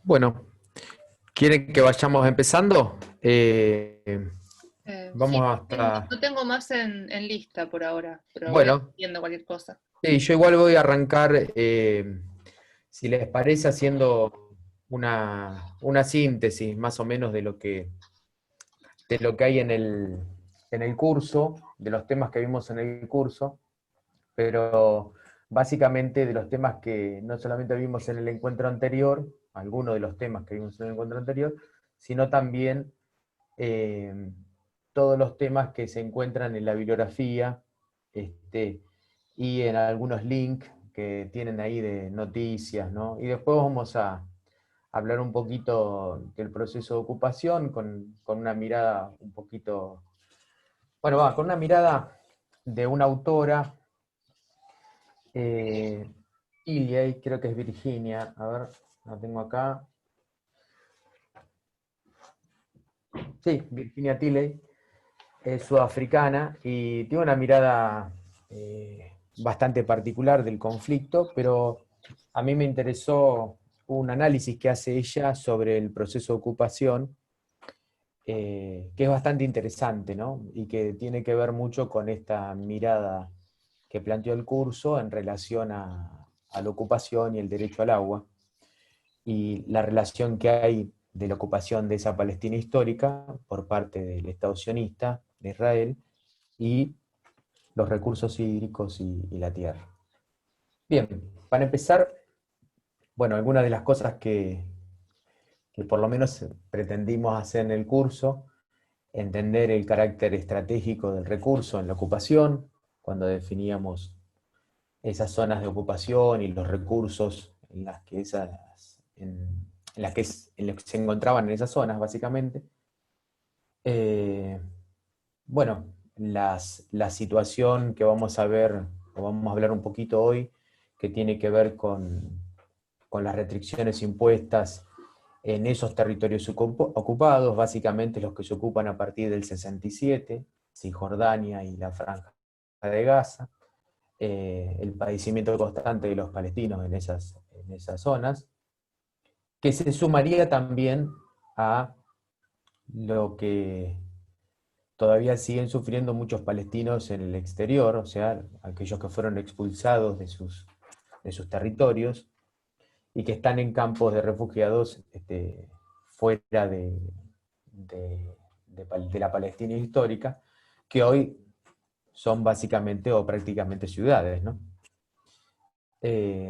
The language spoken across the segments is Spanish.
Bueno, ¿quieren que vayamos empezando? Sí, Vamos hasta... no tengo más en lista por ahora, pero voy Bueno, viendo cualquier cosa. sí, yo igual voy a arrancar, si les parece, haciendo una síntesis más o menos de lo que hay en el curso, de los temas que vimos en el curso, pero básicamente de los temas que no solamente vimos en el encuentro anterior, algunos de los temas que vimos en el encuentro anterior, sino también eh, todos los temas que se encuentran en la bibliografía, este, y en algunos links que tienen ahí de noticias, ¿no? Y después vamos a hablar un poquito del proceso de ocupación con una mirada un poquito, bueno, con una mirada de una autora, eh, Illey, creo que es Virginia, a ver, la tengo acá. Sí, Virginia Tilley, es sudafricana y tiene una mirada bastante particular del conflicto, pero a mí me interesó un análisis que hace ella sobre el proceso de ocupación, que es bastante interesante, ¿no? Y que tiene que ver mucho con esta mirada que planteó el curso en relación a la ocupación y el derecho al agua, y la relación que hay de la ocupación de esa Palestina histórica por parte del Estado sionista de Israel y los recursos hídricos y la tierra. Bien, para empezar, bueno, algunas de las cosas que por lo menos pretendimos hacer en el curso, entender el carácter estratégico del recurso en la ocupación, cuando definíamos esas zonas de ocupación y los recursos en las que se encontraban en esas zonas, básicamente. Eh, bueno, la situación que vamos a ver, o vamos a hablar un poquito hoy, que tiene que ver con las restricciones impuestas en esos territorios ocupados, básicamente los que se ocupan a partir del 67, Cisjordania y la Franja de Gaza, el padecimiento constante de los palestinos en esas zonas, que se sumaría también a lo que todavía siguen sufriendo muchos palestinos en el exterior, o sea, aquellos que fueron expulsados de sus territorios y que están en campos de refugiados, fuera de la Palestina histórica, que hoy son básicamente o prácticamente ciudades, ¿no?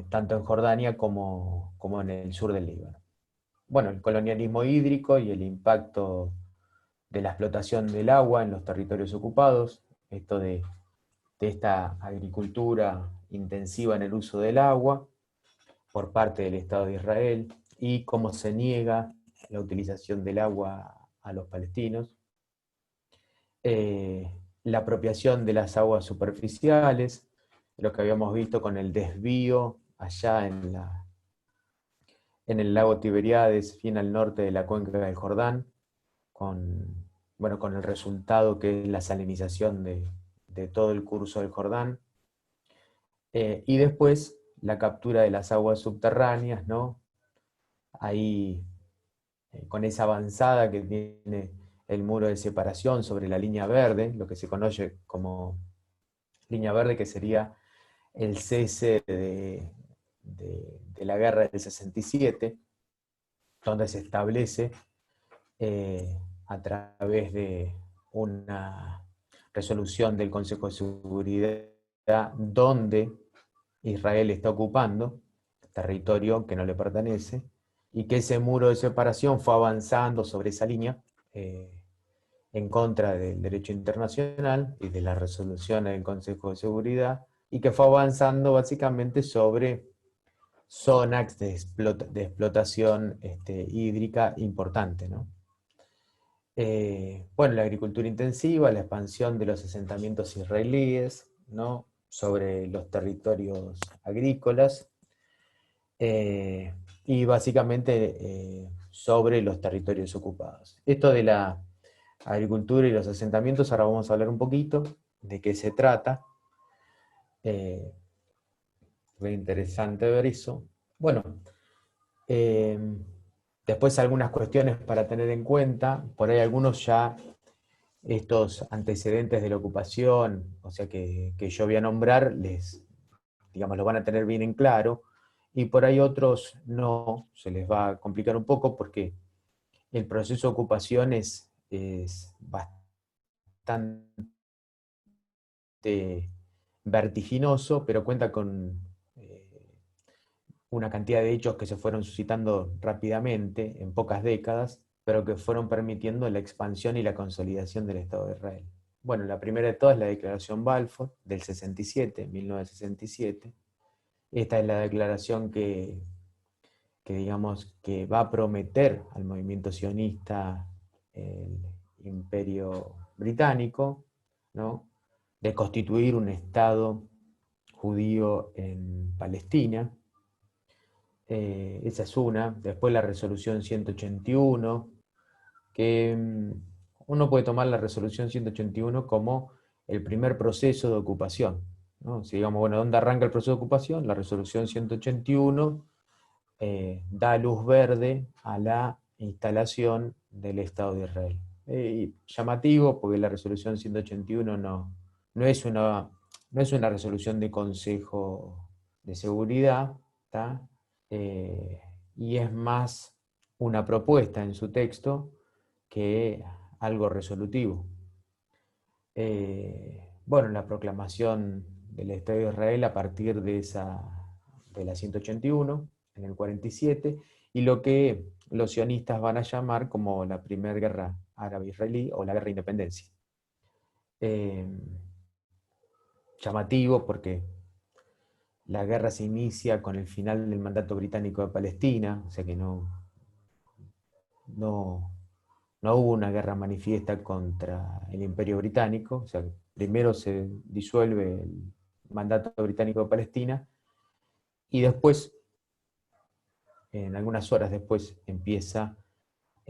Tanto en Jordania como en el sur del Líbano. Bueno, el colonialismo hídrico y el impacto de la explotación del agua en los territorios ocupados, esto de esta agricultura intensiva en el uso del agua por parte del Estado de Israel y cómo se niega la utilización del agua a los palestinos, eh, la apropiación de las aguas superficiales, lo que habíamos visto con el desvío allá en el lago Tiberíades, bien al norte de la cuenca del Jordán, con el resultado que es la salinización de todo el curso del Jordán, y después la captura de las aguas subterráneas, ¿no? Ahí, con esa avanzada que tiene el muro de separación sobre la línea verde, lo que se conoce como línea verde, que sería el cese de la guerra del 67, donde se establece, a través de una resolución del Consejo de Seguridad, donde Israel está ocupando territorio que no le pertenece, y que ese muro de separación fue avanzando sobre esa línea, en contra del derecho internacional y de las resoluciones del Consejo de Seguridad, y que fue avanzando básicamente sobre zonas de explotación, hídrica importante, ¿no? Bueno, la agricultura intensiva, la expansión de los asentamientos israelíes, ¿no? Sobre los territorios agrícolas, y básicamente, sobre los territorios ocupados. Esto de la agricultura y los asentamientos, ahora vamos a hablar un poquito de qué se trata. Eh, Fue interesante ver eso. Bueno, eh, Después algunas cuestiones para tener en cuenta, por ahí algunos ya estos antecedentes de la ocupación, o sea que yo voy a nombrar, digamos, lo van a tener bien en claro, y por ahí otros no, se les va a complicar un poco porque el proceso de ocupación es bastante vertiginoso, pero cuenta con una cantidad de hechos que se fueron suscitando rápidamente en pocas décadas, pero que fueron permitiendo la expansión y la consolidación del Estado de Israel. Bueno, la primera de todas es la Declaración Balfour del 67, 1967. Esta es la declaración que digamos que va a prometer al movimiento sionista el Imperio Británico, ¿no? De constituir un Estado judío en Palestina. Esa es una. Después la resolución 181, que uno puede tomar la resolución 181 como el primer proceso de ocupación, ¿no? Si digamos, bueno, ¿dónde arranca el proceso de ocupación? La resolución 181 da luz verde a la instalación del Estado de Israel. Y llamativo porque la resolución 181 no es no es una resolución de Consejo de Seguridad, ¿tá? Y es más una propuesta en su texto que algo resolutivo. Bueno, la proclamación del Estado de Israel a partir de la 181, en el 47, y lo que los sionistas van a llamar como la primera guerra árabe-israelí o la guerra de independencia. Eh, Llamativo porque la guerra se inicia con el final del mandato británico de Palestina, o sea que no, no hubo una guerra manifiesta contra el Imperio Británico, o sea, primero se disuelve el mandato británico de Palestina y después, en algunas horas después,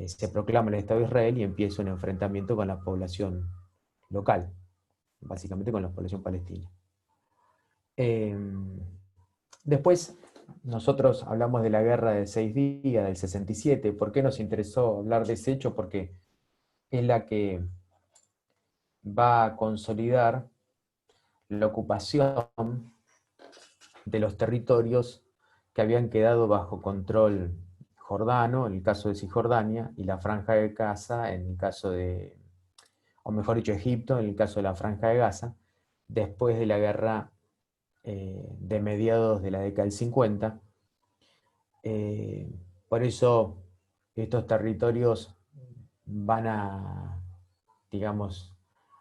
se proclama el Estado de Israel y empieza un enfrentamiento con la población local, básicamente con la población palestina. Eh, Después, nosotros hablamos de la guerra de 6 días, del 67. ¿Por qué nos interesó hablar de ese hecho? Porque es la que va a consolidar la ocupación de los territorios que habían quedado bajo control jordano, en el caso de Cisjordania, y la Franja de Gaza, en el caso de, o mejor dicho, Egipto, en el caso de la Franja de Gaza, después de la guerra de mediados de la década del 50. Por eso estos territorios van a, digamos,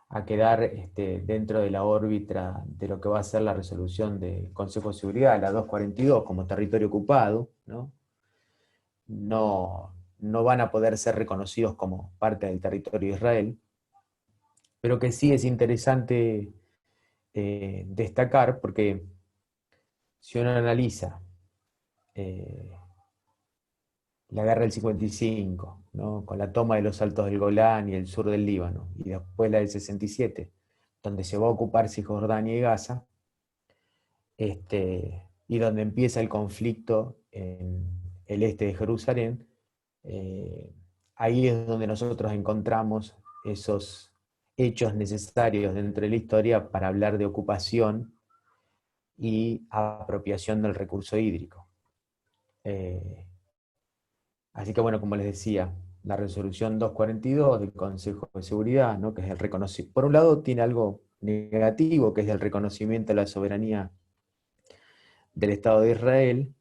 a quedar dentro de la órbita de lo que va a ser la resolución del Consejo de Seguridad, la 242, como territorio ocupado, ¿no? No van a poder ser reconocidos como parte del territorio de Israel, pero que sí es interesante destacar porque si uno analiza eh, la guerra del 55, ¿no? Con la toma de los Altos del Golán y el sur del Líbano, y después la del 67, donde se va a ocupar Cisjordania y Gaza, y donde empieza el conflicto en el este de Jerusalén. Ahí es donde nosotros encontramos esos hechos necesarios dentro de la historia para hablar de ocupación y apropiación del recurso hídrico. Así que bueno, como les decía, la resolución 242 del Consejo de Seguridad, ¿no? Que es el reconocimiento, por un lado tiene algo negativo, que es el reconocimiento de la soberanía del Estado de Israel,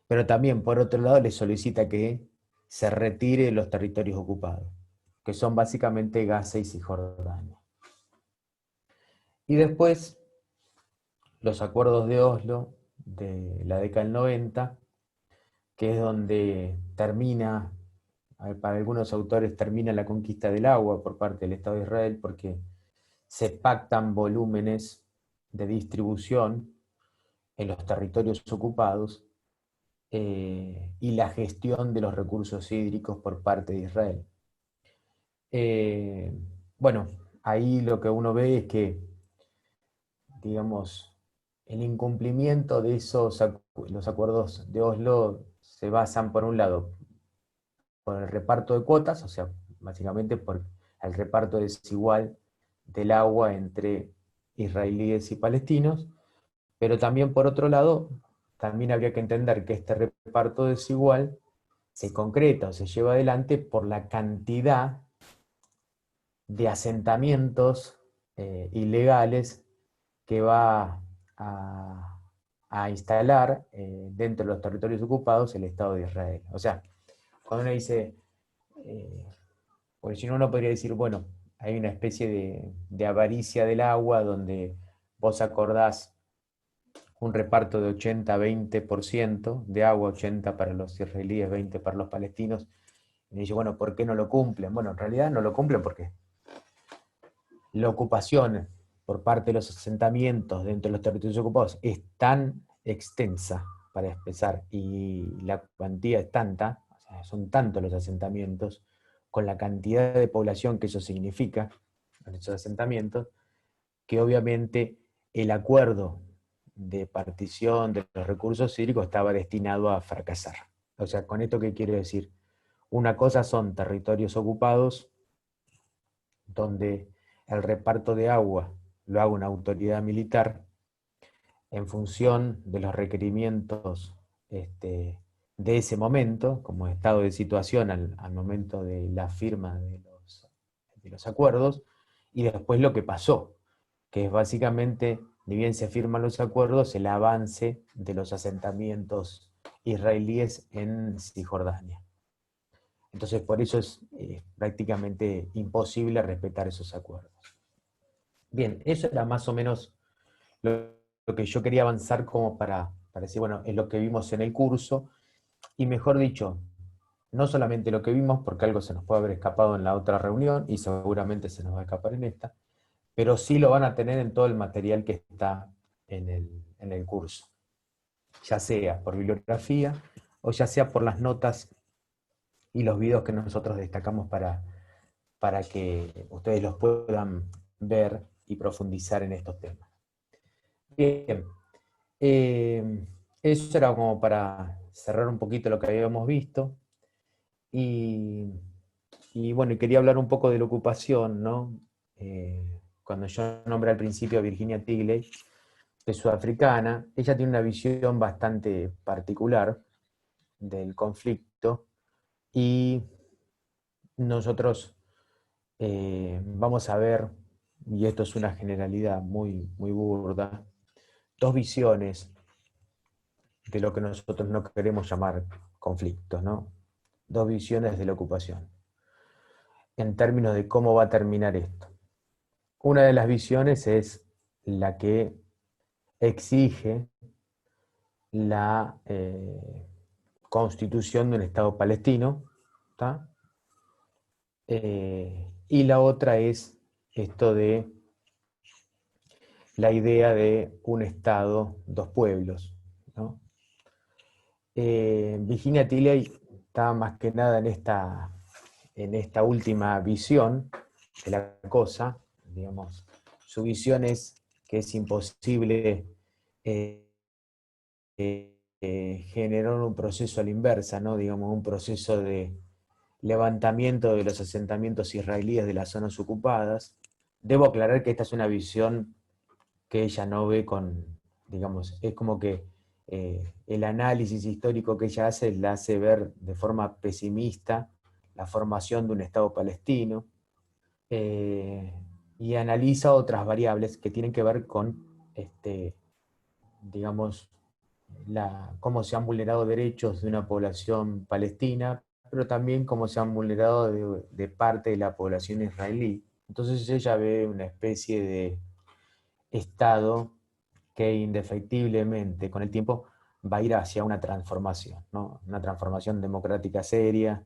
pero también por otro lado le solicita que se retire los territorios ocupados, que son básicamente Gaza y Cisjordania. Y después los acuerdos de Oslo de la década del 90, que es donde termina, para algunos autores termina la conquista del agua por parte del Estado de Israel, porque se pactan volúmenes de distribución en los territorios ocupados y la gestión de los recursos hídricos por parte de Israel. Eh, bueno, ahí lo que uno ve es que, digamos, el incumplimiento de los acuerdos de Oslo se basan, por un lado, por el reparto de cuotas, o sea, básicamente por el reparto desigual del agua entre israelíes y palestinos, pero también por otro lado, también habría que entender que este reparto desigual se concreta o se lleva adelante por la cantidad de asentamientos ilegales que va a instalar dentro de los territorios ocupados el Estado de Israel. O sea, cuando uno dice, eh, porque si no uno podría decir, bueno, hay una especie de avaricia del agua donde vos acordás un reparto de 80-20% de agua, 80 para los israelíes, 20 para los palestinos, y dice, bueno, ¿por qué no lo cumplen? Bueno, en realidad no lo cumplen porque la ocupación por parte de los asentamientos dentro de los territorios ocupados es tan extensa, para empezar, y la cuantía es tanta, o sea, son tantos los asentamientos, con la cantidad de población que eso significa, en esos asentamientos, que obviamente el acuerdo de partición de los recursos hídricos estaba destinado a fracasar. O sea, ¿con esto qué quiero decir? Una cosa son territorios ocupados, donde el reparto de agua lo haga una autoridad militar en función de los requerimientos de ese momento, como estado de situación al momento de la firma de los acuerdos, y después lo que pasó, que es básicamente, ni bien se firman los acuerdos, el avance de los asentamientos israelíes en Cisjordania. Entonces, por eso es prácticamente imposible respetar esos acuerdos. Bien, eso era más o menos lo que yo quería avanzar como para decir, bueno, es lo que vimos en el curso, y mejor dicho, no solamente lo que vimos, porque algo se nos puede haber escapado en la otra reunión, y seguramente se nos va a escapar en esta, pero sí lo van a tener en todo el material que está en el curso, ya sea por bibliografía, o ya sea por las notas y los videos que nosotros destacamos para que ustedes los puedan ver y profundizar en estos temas. Bien, eso era como para cerrar un poquito lo que habíamos visto. Y, y bueno, quería hablar un poco de la ocupación, ¿no? Cuando yo nombré al principio a Virginia Tigley, que es sudafricana, ella tiene una visión bastante particular del conflicto, y nosotros vamos a ver, y esto es una generalidad muy, muy burda, dos visiones de lo que nosotros no queremos llamar conflictos, ¿no? Dos visiones de la ocupación, en términos de cómo va a terminar esto. Una de las visiones es la que exige la constitución de un Estado palestino, ¿tá? Y la otra es esto de la idea de un Estado, dos pueblos, ¿no? Virginia Tilley está más que nada en esta última visión de la cosa, digamos. Su visión es que es imposible generar un proceso a la inversa, ¿no? Digamos, un proceso de levantamiento de los asentamientos israelíes de las zonas ocupadas. Debo aclarar que esta es una visión que ella no ve digamos, es como que el análisis histórico que ella hace la hace ver de forma pesimista la formación de un Estado palestino, eh, y analiza otras variables que tienen que ver con, digamos, cómo se han vulnerado derechos de una población palestina, pero también cómo se han vulnerado de parte de la población israelí. Entonces ella ve una especie de Estado que indefectiblemente con el tiempo va a ir hacia una transformación, ¿no? Una transformación democrática seria,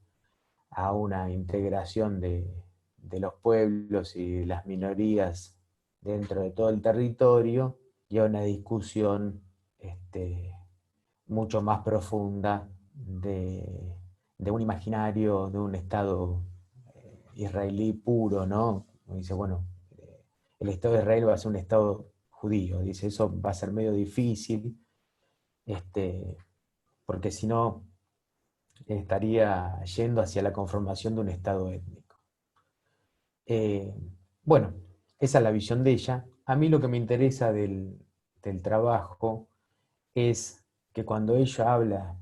a una integración de los pueblos y las minorías dentro de todo el territorio, y a una discusión mucho más profunda de un imaginario, de un Estado israelí puro, ¿no? Dice, bueno, el Estado de Israel va a ser un Estado judío, dice, eso va a ser medio difícil, porque si no, estaría yendo hacia la conformación de un Estado étnico. Bueno, esa es la visión de ella. A mí lo que me interesa del trabajo es que cuando ella habla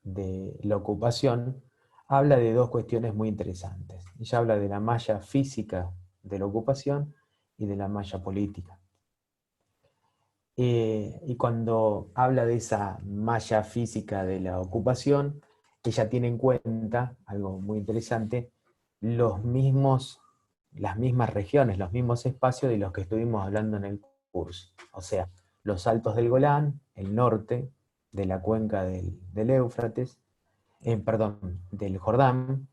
de la ocupación, habla de dos cuestiones muy interesantes. Ella habla de la malla física de la ocupación y de la malla política. Y cuando habla de esa malla física de la ocupación, ella tiene en cuenta, algo muy interesante, las mismas regiones, los mismos espacios de los que estuvimos hablando en el curso. O sea, los altos del Golán, el norte de la cuenca del Éufrates, perdón, del Jordán,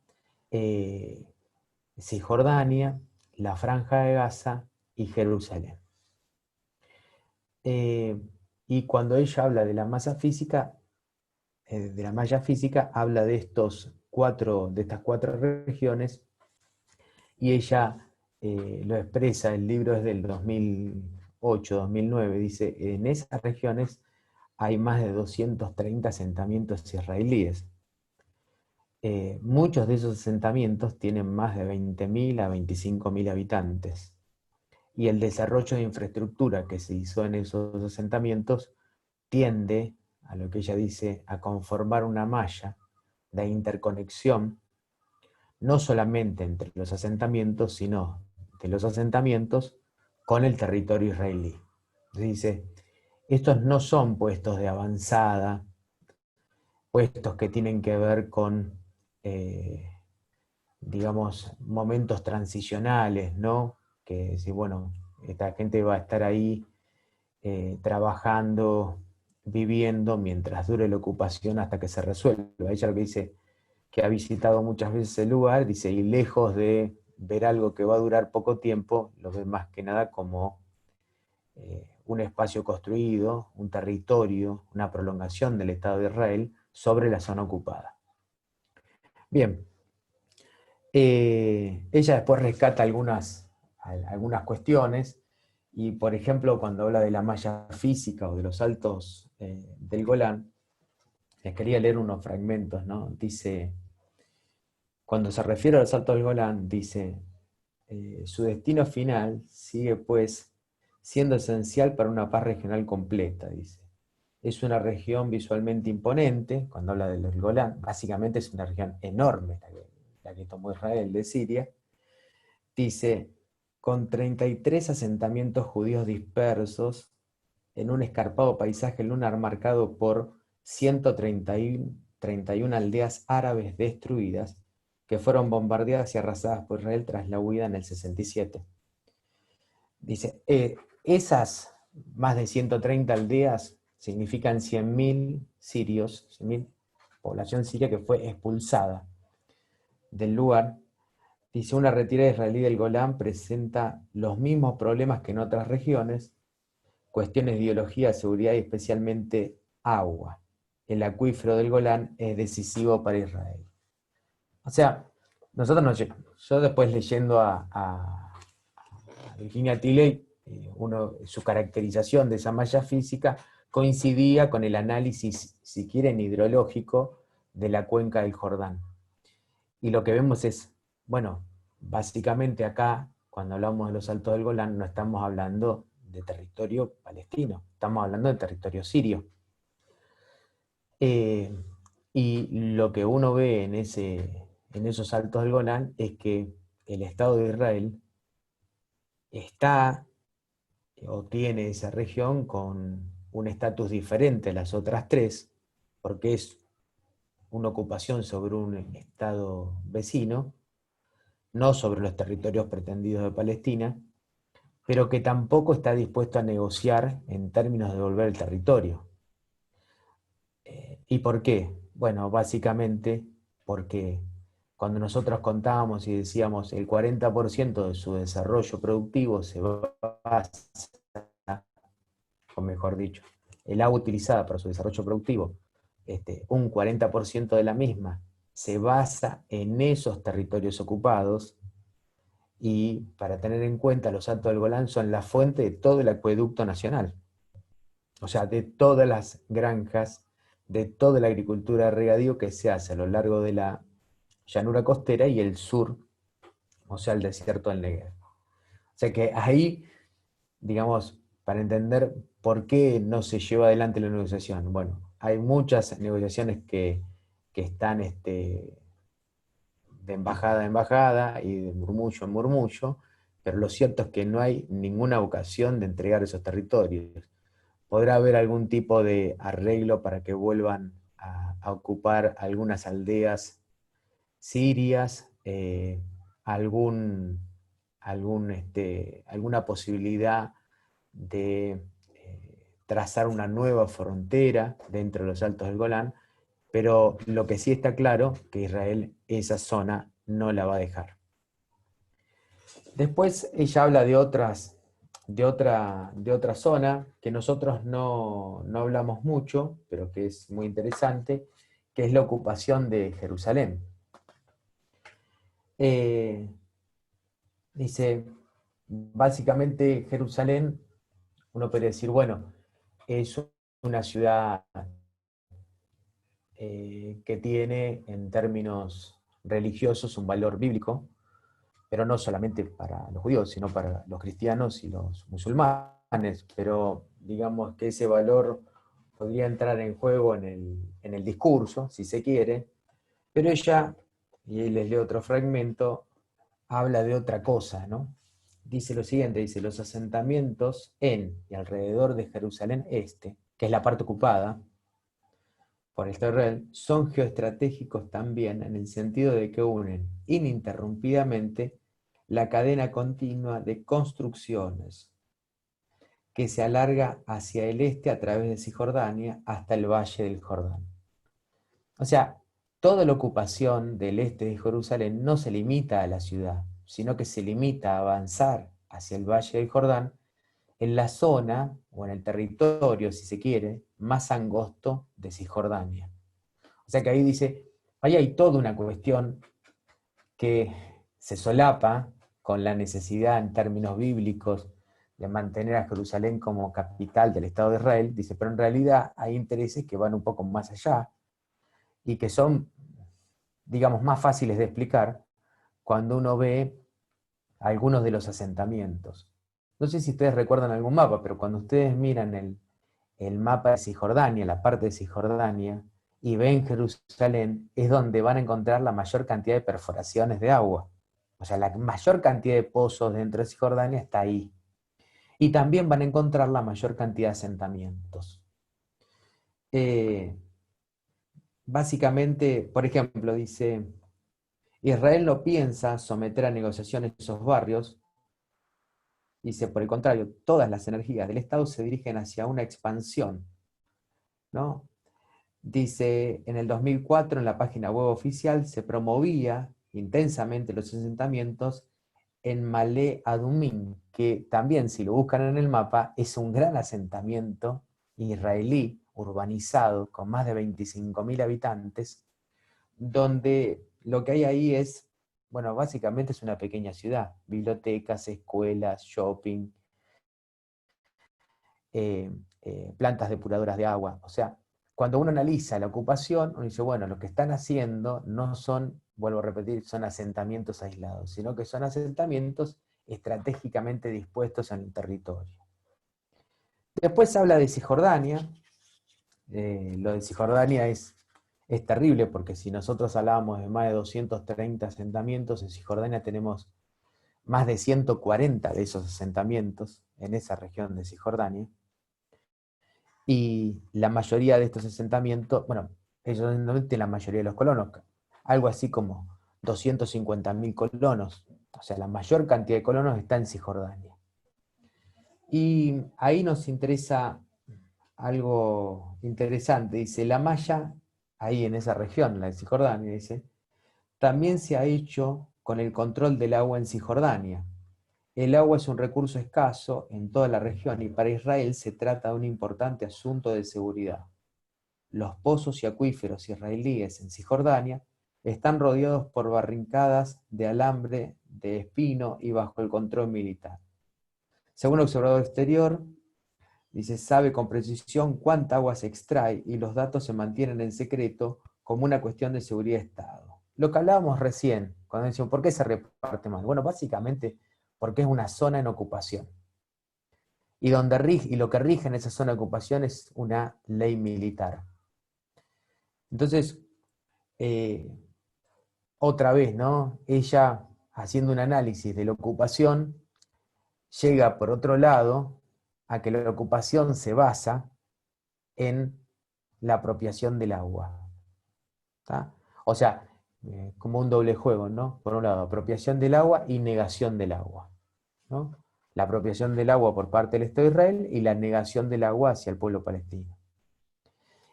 Cisjordania, la Franja de Gaza y Jerusalén. Y cuando ella habla de la masa física, de la malla física, habla de estas cuatro regiones, y ella lo expresa, el libro es del 2008-2009, dice, en esas regiones hay más de 230 asentamientos israelíes. Muchos de esos asentamientos tienen más de 20.000 a 25.000 habitantes. Y el desarrollo de infraestructura que se hizo en esos asentamientos tiende, a lo que ella dice, a conformar una malla de interconexión, no solamente entre los asentamientos, sino de los asentamientos con el territorio israelí. Dice, estos no son puestos de avanzada, puestos que tienen que ver con, digamos, momentos transicionales, ¿no? Que si, bueno, esta gente va a estar ahí trabajando, viviendo, mientras dure la ocupación hasta que se resuelva. Ella lo que dice, que ha visitado muchas veces el lugar, dice, y lejos de ver algo que va a durar poco tiempo, lo ve más que nada como un espacio construido, un territorio, una prolongación del Estado de Israel sobre la zona ocupada. Bien, ella después rescata algunas cuestiones, y por ejemplo cuando habla de la malla física o de los altos del Golán, les quería leer unos fragmentos, ¿no? Dice, cuando se refiere a los altos del Golán, dice, su destino final sigue pues siendo esencial para una paz regional completa, dice. Es una región visualmente imponente, cuando habla del Golán, básicamente es una región enorme la que tomó Israel de Siria. Dice, con 33 asentamientos judíos dispersos en un escarpado paisaje lunar marcado por 131 aldeas árabes destruidas que fueron bombardeadas y arrasadas por Israel tras la huida en el 67. Dice, esas más de 130 aldeas significan 100.000 sirios, 100.000 población siria que fue expulsada del lugar. Dice, una retirada israelí del Golán presenta los mismos problemas que en otras regiones, cuestiones de ideología, seguridad y especialmente agua. El acuífero del Golán es decisivo para Israel. O sea, yo después leyendo a Virginia Tilley, su caracterización de esa malla física coincidía con el análisis, si quieren, hidrológico de la cuenca del Jordán. Y lo que vemos es, bueno, básicamente acá, cuando hablamos de los Altos del Golán, no estamos hablando de territorio palestino, estamos hablando de territorio sirio. Y lo que uno ve en esos Altos del Golán es que el Estado de Israel está o tiene esa región con un estatus diferente a las otras tres, porque es una ocupación sobre un Estado vecino, no sobre los territorios pretendidos de Palestina, pero que tampoco está dispuesto a negociar en términos de devolver el territorio. ¿Y por qué? Bueno, básicamente porque cuando nosotros contábamos y decíamos el 40% de su desarrollo productivo se basa, o mejor dicho, el agua utilizada para su desarrollo productivo, un 40% de la misma se basa en esos territorios ocupados. Y para tener en cuenta, los Altos del Golán son la fuente de todo el acueducto nacional. O sea, de todas las granjas de toda la agricultura de regadío que se hace a lo largo de la llanura costera y el sur, o sea, el desierto del Negev. O sea que ahí, digamos, para entender por qué no se lleva adelante la negociación. Bueno, hay muchas negociaciones que están de embajada a embajada y de murmullo en murmullo, pero lo cierto es que no hay ninguna ocasión de entregar esos territorios. Podrá haber algún tipo de arreglo para que vuelvan a ocupar algunas aldeas sirias, algún, alguna posibilidad de trazar una nueva frontera dentro de los Altos del Golán, pero lo que sí está claro que Israel esa zona no la va a dejar. Después ella habla de otra zona que nosotros no hablamos mucho, pero que es muy interesante, que es la ocupación de Jerusalén. Dice, básicamente Jerusalén, uno podría decir, bueno, es una ciudad que tiene en términos religiosos un valor bíblico, pero no solamente para los judíos, sino para los cristianos y los musulmanes, pero digamos que ese valor podría entrar en juego en el discurso, si se quiere, pero ella, y ahí les leo otro fragmento, habla de otra cosa, ¿no? Dice lo siguiente, dice, los asentamientos en y alrededor de Jerusalén Este, que es la parte ocupada por el Israel, son geoestratégicos también en el sentido de que unen ininterrumpidamente la cadena continua de construcciones que se alarga hacia el este a través de Cisjordania hasta el valle del Jordán. O sea, toda la ocupación del este de Jerusalén no se limita a la ciudad, sino que se limita a avanzar hacia el valle del Jordán en la zona, o en el territorio, si se quiere, más angosto de Cisjordania. O sea que ahí dice, ahí hay toda una cuestión que se solapa con la necesidad en términos bíblicos de mantener a Jerusalén como capital del Estado de Israel, dice, pero en realidad hay intereses que van un poco más allá y que son, digamos, más fáciles de explicar cuando uno ve algunos de los asentamientos. No sé si ustedes recuerdan algún mapa, pero cuando ustedes miran el mapa de Cisjordania, la parte de Cisjordania, y ven Jerusalén, es donde van a encontrar la mayor cantidad de perforaciones de agua. O sea, la mayor cantidad de pozos dentro de Cisjordania está ahí. Y también van a encontrar la mayor cantidad de asentamientos. Básicamente, por ejemplo, dice, Israel no piensa someter a negociaciones esos barrios. Dice, por el contrario, todas las energías del Estado se dirigen hacia una expansión, ¿no? Dice, en el 2004 en la página web oficial se promovía intensamente los asentamientos en Malé Adumim, que también si lo buscan en el mapa es un gran asentamiento israelí urbanizado con más de 25.000 habitantes, donde lo que hay ahí es, bueno, básicamente es una pequeña ciudad, bibliotecas, escuelas, shopping, plantas depuradoras de agua. O sea, cuando uno analiza la ocupación, uno dice, bueno, lo que están haciendo no son, vuelvo a repetir, son asentamientos aislados, sino que son asentamientos estratégicamente dispuestos en el territorio. Después habla de Cisjordania. Lo de Cisjordania es terrible porque si nosotros hablábamos de más de 230 asentamientos, en Cisjordania tenemos más de 140 de esos asentamientos en esa región de Cisjordania. Y la mayoría de estos asentamientos, bueno, ellos no tienen la mayoría de los colonos, algo así como 250.000 colonos, o sea, la mayor cantidad de colonos está en Cisjordania. Y ahí nos interesa algo interesante, dice, la malla, ahí en esa región, la de Cisjordania, dice, también se ha hecho con el control del agua en Cisjordania. El agua es un recurso escaso en toda la región y para Israel se trata de un importante asunto de seguridad. Los pozos y acuíferos israelíes en Cisjordania están rodeados por barricadas de alambre de espino y bajo el control militar. Según el observador exterior, Dice, sabe con precisión cuánta agua se extrae y los datos se mantienen en secreto como una cuestión de seguridad de Estado. Lo que hablábamos recién, cuando decíamos, ¿por qué se reparte mal? Bueno, básicamente porque es una zona en ocupación. Y lo que rige en esa zona de ocupación es una ley militar. Entonces, otra vez, ¿no? Ella, haciendo un análisis de la ocupación, llega por otro lado a que la ocupación se basa en la apropiación del agua. ¿Tá? O sea, como un doble juego, ¿no? Por un lado, apropiación del agua y negación del agua, ¿no? La apropiación del agua por parte del Estado de Israel y la negación del agua hacia el pueblo palestino.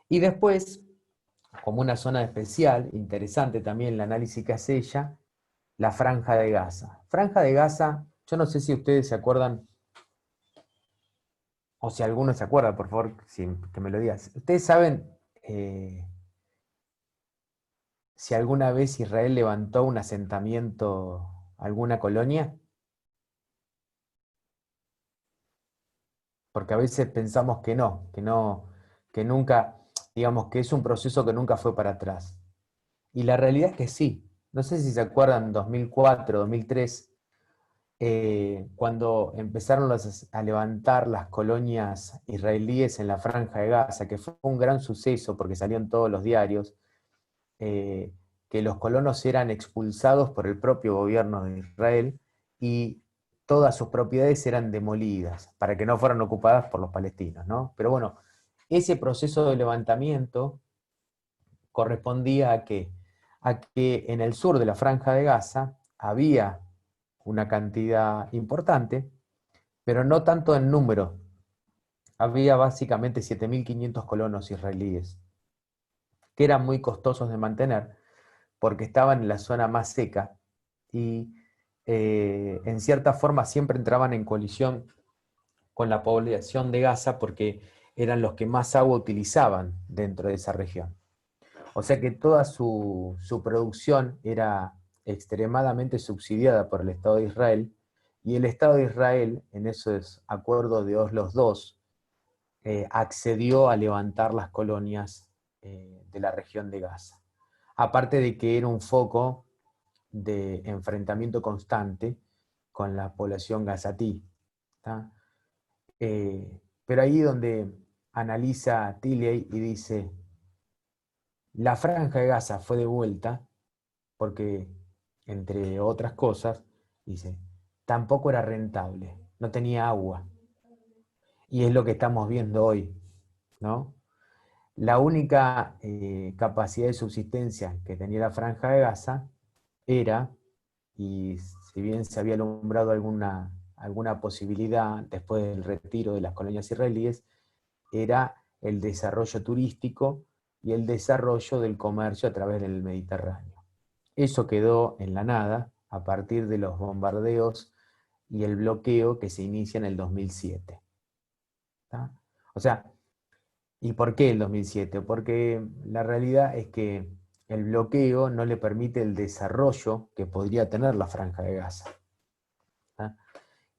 Y después, como una zona especial, interesante también el análisis que hace ella, la Franja de Gaza. Franja de Gaza, yo no sé si ustedes se acuerdan, o si alguno se acuerda, por favor, que me lo digas. ¿Ustedes saben si alguna vez Israel levantó un asentamiento, alguna colonia? Porque a veces pensamos que no, que nunca, digamos que es un proceso que nunca fue para atrás. Y la realidad es que sí. No sé si se acuerdan, 2004, 2003, cuando empezaron a levantar las colonias israelíes en la Franja de Gaza, que fue un gran suceso porque salió en todos los diarios, eh, que los colonos eran expulsados por el propio gobierno de Israel y todas sus propiedades eran demolidas para que no fueran ocupadas por los palestinos, ¿no? Pero bueno, ese proceso de levantamiento correspondía a que en el sur de la Franja de Gaza había una cantidad importante, pero no tanto en número. Había básicamente 7.500 colonos israelíes, que eran muy costosos de mantener, porque estaban en la zona más seca y en cierta forma siempre entraban en colisión con la población de Gaza porque eran los que más agua utilizaban dentro de esa región. O sea que toda su producción era extremadamente subsidiada por el Estado de Israel, y el Estado de Israel, en esos acuerdos de Oslo II, accedió a levantar las colonias de la región de Gaza. Aparte de que era un foco de enfrentamiento constante con la población gazatí. Pero ahí donde analiza Tilley y dice, la Franja de Gaza fue devuelta porque, entre otras cosas, dice, tampoco era rentable, no tenía agua. Y es lo que estamos viendo hoy, ¿no? La única capacidad de subsistencia que tenía la Franja de Gaza era, y si bien se había alumbrado alguna posibilidad después del retiro de las colonias israelíes, era el desarrollo turístico y el desarrollo del comercio a través del Mediterráneo. Eso quedó en la nada a partir de los bombardeos y el bloqueo que se inicia en el 2007. ¿Tá? O sea, ¿y por qué el 2007? Porque la realidad es que el bloqueo no le permite el desarrollo que podría tener la Franja de Gaza. ¿Tá?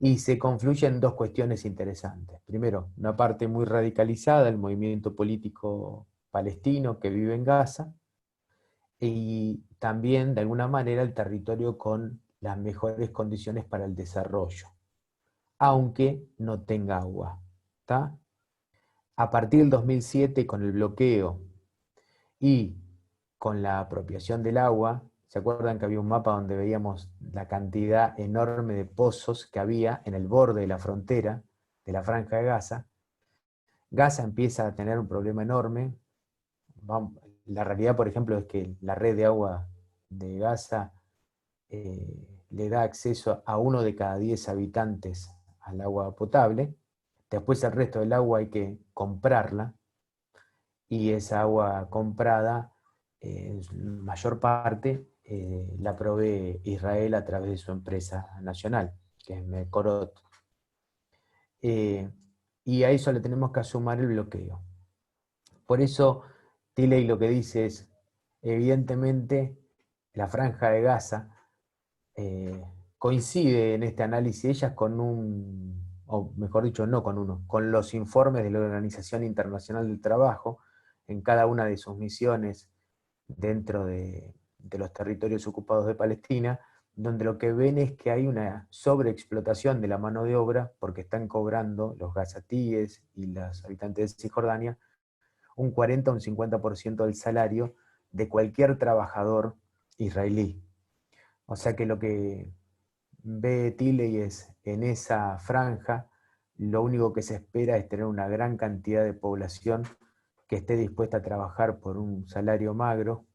Y se confluyen dos cuestiones interesantes. Primero, una parte muy radicalizada, el movimiento político palestino que vive en Gaza, y también, de alguna manera, el territorio con las mejores condiciones para el desarrollo, aunque no tenga agua. ¿Tá? A partir del 2007, con el bloqueo y con la apropiación del agua, ¿se acuerdan que había un mapa donde veíamos la cantidad enorme de pozos que había en el borde de la frontera de la Franja de Gaza? Gaza empieza a tener un problema enorme. La realidad, por ejemplo, es que la red de agua de Gaza le da acceso a 1 de cada 10 habitantes al agua potable. Después el resto del agua hay que comprarla, y esa agua comprada, en mayor parte, la provee Israel a través de su empresa nacional, que es Mekorot. Y a eso le tenemos que sumar el bloqueo. Por eso, Tilley lo que dice es, evidentemente, la Franja de Gaza coincide en este análisis de ellas con o mejor dicho, no con uno, con los informes de la Organización Internacional del Trabajo en cada una de sus misiones dentro de los territorios ocupados de Palestina, donde lo que ven es que hay una sobreexplotación de la mano de obra, porque están cobrando los gazatíes y los habitantes de Cisjordania un 40 o un 50% del salario de cualquier trabajador israelí. O sea que lo que ve Tilley es, en esa franja, lo único que se espera es tener una gran cantidad de población que esté dispuesta a trabajar por un salario magro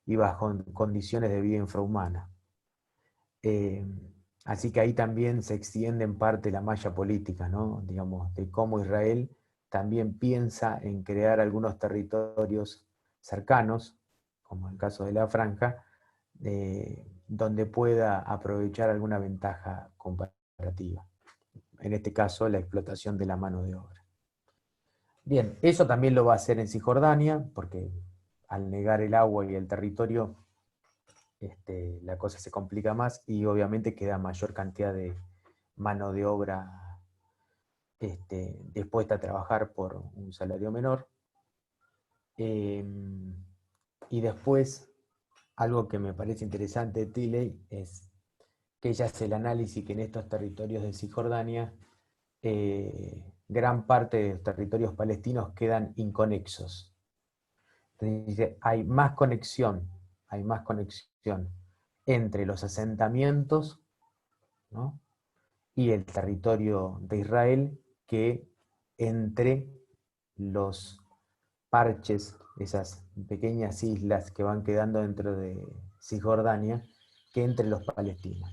y bajo condiciones de vida infrahumana. Así que ahí también se extiende en parte la malla política, ¿no? Digamos, de cómo Israel también piensa en crear algunos territorios cercanos, como el caso de la franja, donde pueda aprovechar alguna ventaja comparativa. En este caso, la explotación de la mano de obra. Bien, eso también lo va a hacer en Cisjordania, porque al negar el agua y el territorio, la cosa se complica más y obviamente queda mayor cantidad de mano de obra dispuesta a trabajar por un salario menor. Y después, algo que me parece interesante de Tilley es que ella hace el análisis que en estos territorios de Cisjordania gran parte de los territorios palestinos quedan inconexos. Entonces dice, hay más conexión entre los asentamientos, ¿no?, y el territorio de Israel que entre los parches, esas pequeñas islas que van quedando dentro de Cisjordania, que entre los palestinos.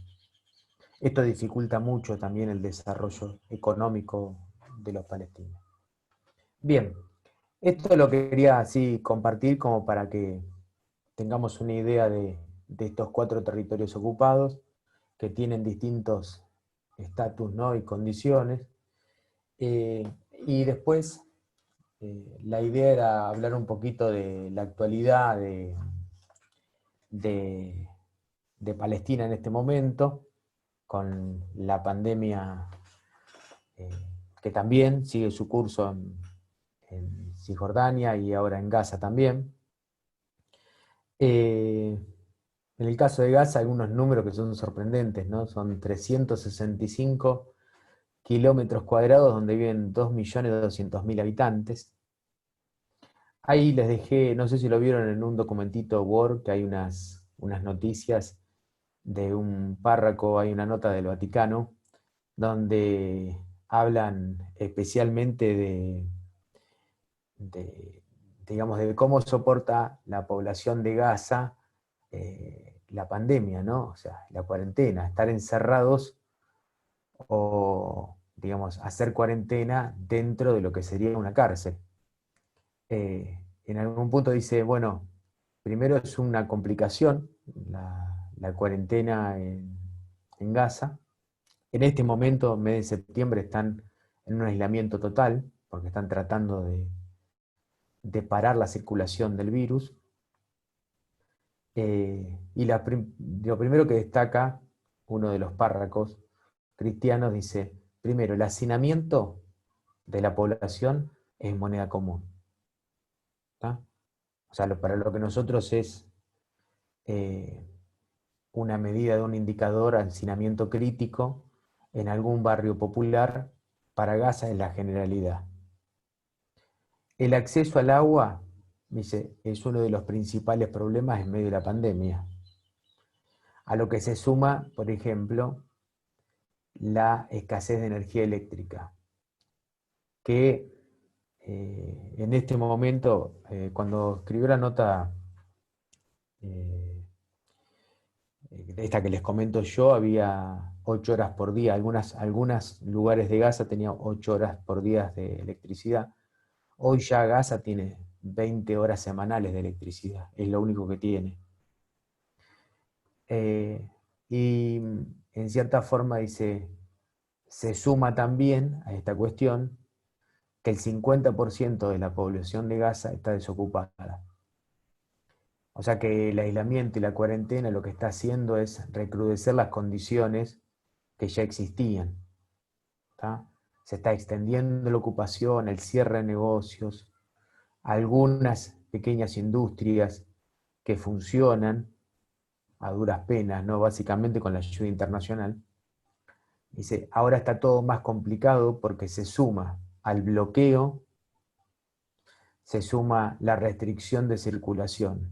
Esto dificulta mucho también el desarrollo económico de los palestinos. Bien, esto lo quería así compartir como para que tengamos una idea de estos 4 territorios ocupados que tienen distintos estatus, ¿no?, y condiciones. Y después la idea era hablar un poquito de la actualidad de Palestina en este momento, con la pandemia que también sigue su curso en Cisjordania y ahora en Gaza también. En el caso de Gaza, algunos números que son sorprendentes, ¿no? Son 365 kilómetros cuadrados donde viven 2.200.000 habitantes. Ahí les dejé, no sé si lo vieron en un documentito Word, que hay unas noticias de un párroco, hay una nota del Vaticano, donde hablan especialmente digamos, de cómo soporta la población de Gaza la pandemia, ¿no? O sea, la cuarentena, estar encerrados o, digamos, hacer cuarentena dentro de lo que sería una cárcel. En algún punto dice, bueno, primero es una complicación la cuarentena en Gaza. En este momento, mes de septiembre, están en un aislamiento total, porque están tratando de parar la circulación del virus. Y lo primero que destaca uno de los párrocos cristianos dice, primero, el hacinamiento de la población es moneda común. ¿Tá? O sea, para lo que nosotros es una medida de un indicador, hacinamiento crítico, en algún barrio popular, para Gaza es la generalidad. El acceso al agua, dice, es uno de los principales problemas en medio de la pandemia. A lo que se suma, por ejemplo, la escasez de energía eléctrica, que en este momento, cuando escribió la nota esta que les comento yo, había 8 horas por día, algunos lugares de Gaza tenían 8 horas por día de electricidad. Hoy ya Gaza tiene 20 horas semanales de electricidad, es lo único que tiene. Y en cierta forma dice, se suma también a esta cuestión que el 50% de la población de Gaza está desocupada. O sea que el aislamiento y la cuarentena lo que está haciendo es recrudecer las condiciones que ya existían. ¿tá? Se está extendiendo la ocupación, el cierre de negocios, algunas pequeñas industrias que funcionan a duras penas, ¿no? Básicamente con la ayuda internacional. Dice, ahora está todo más complicado porque se suma al bloqueo, se suma la restricción de circulación,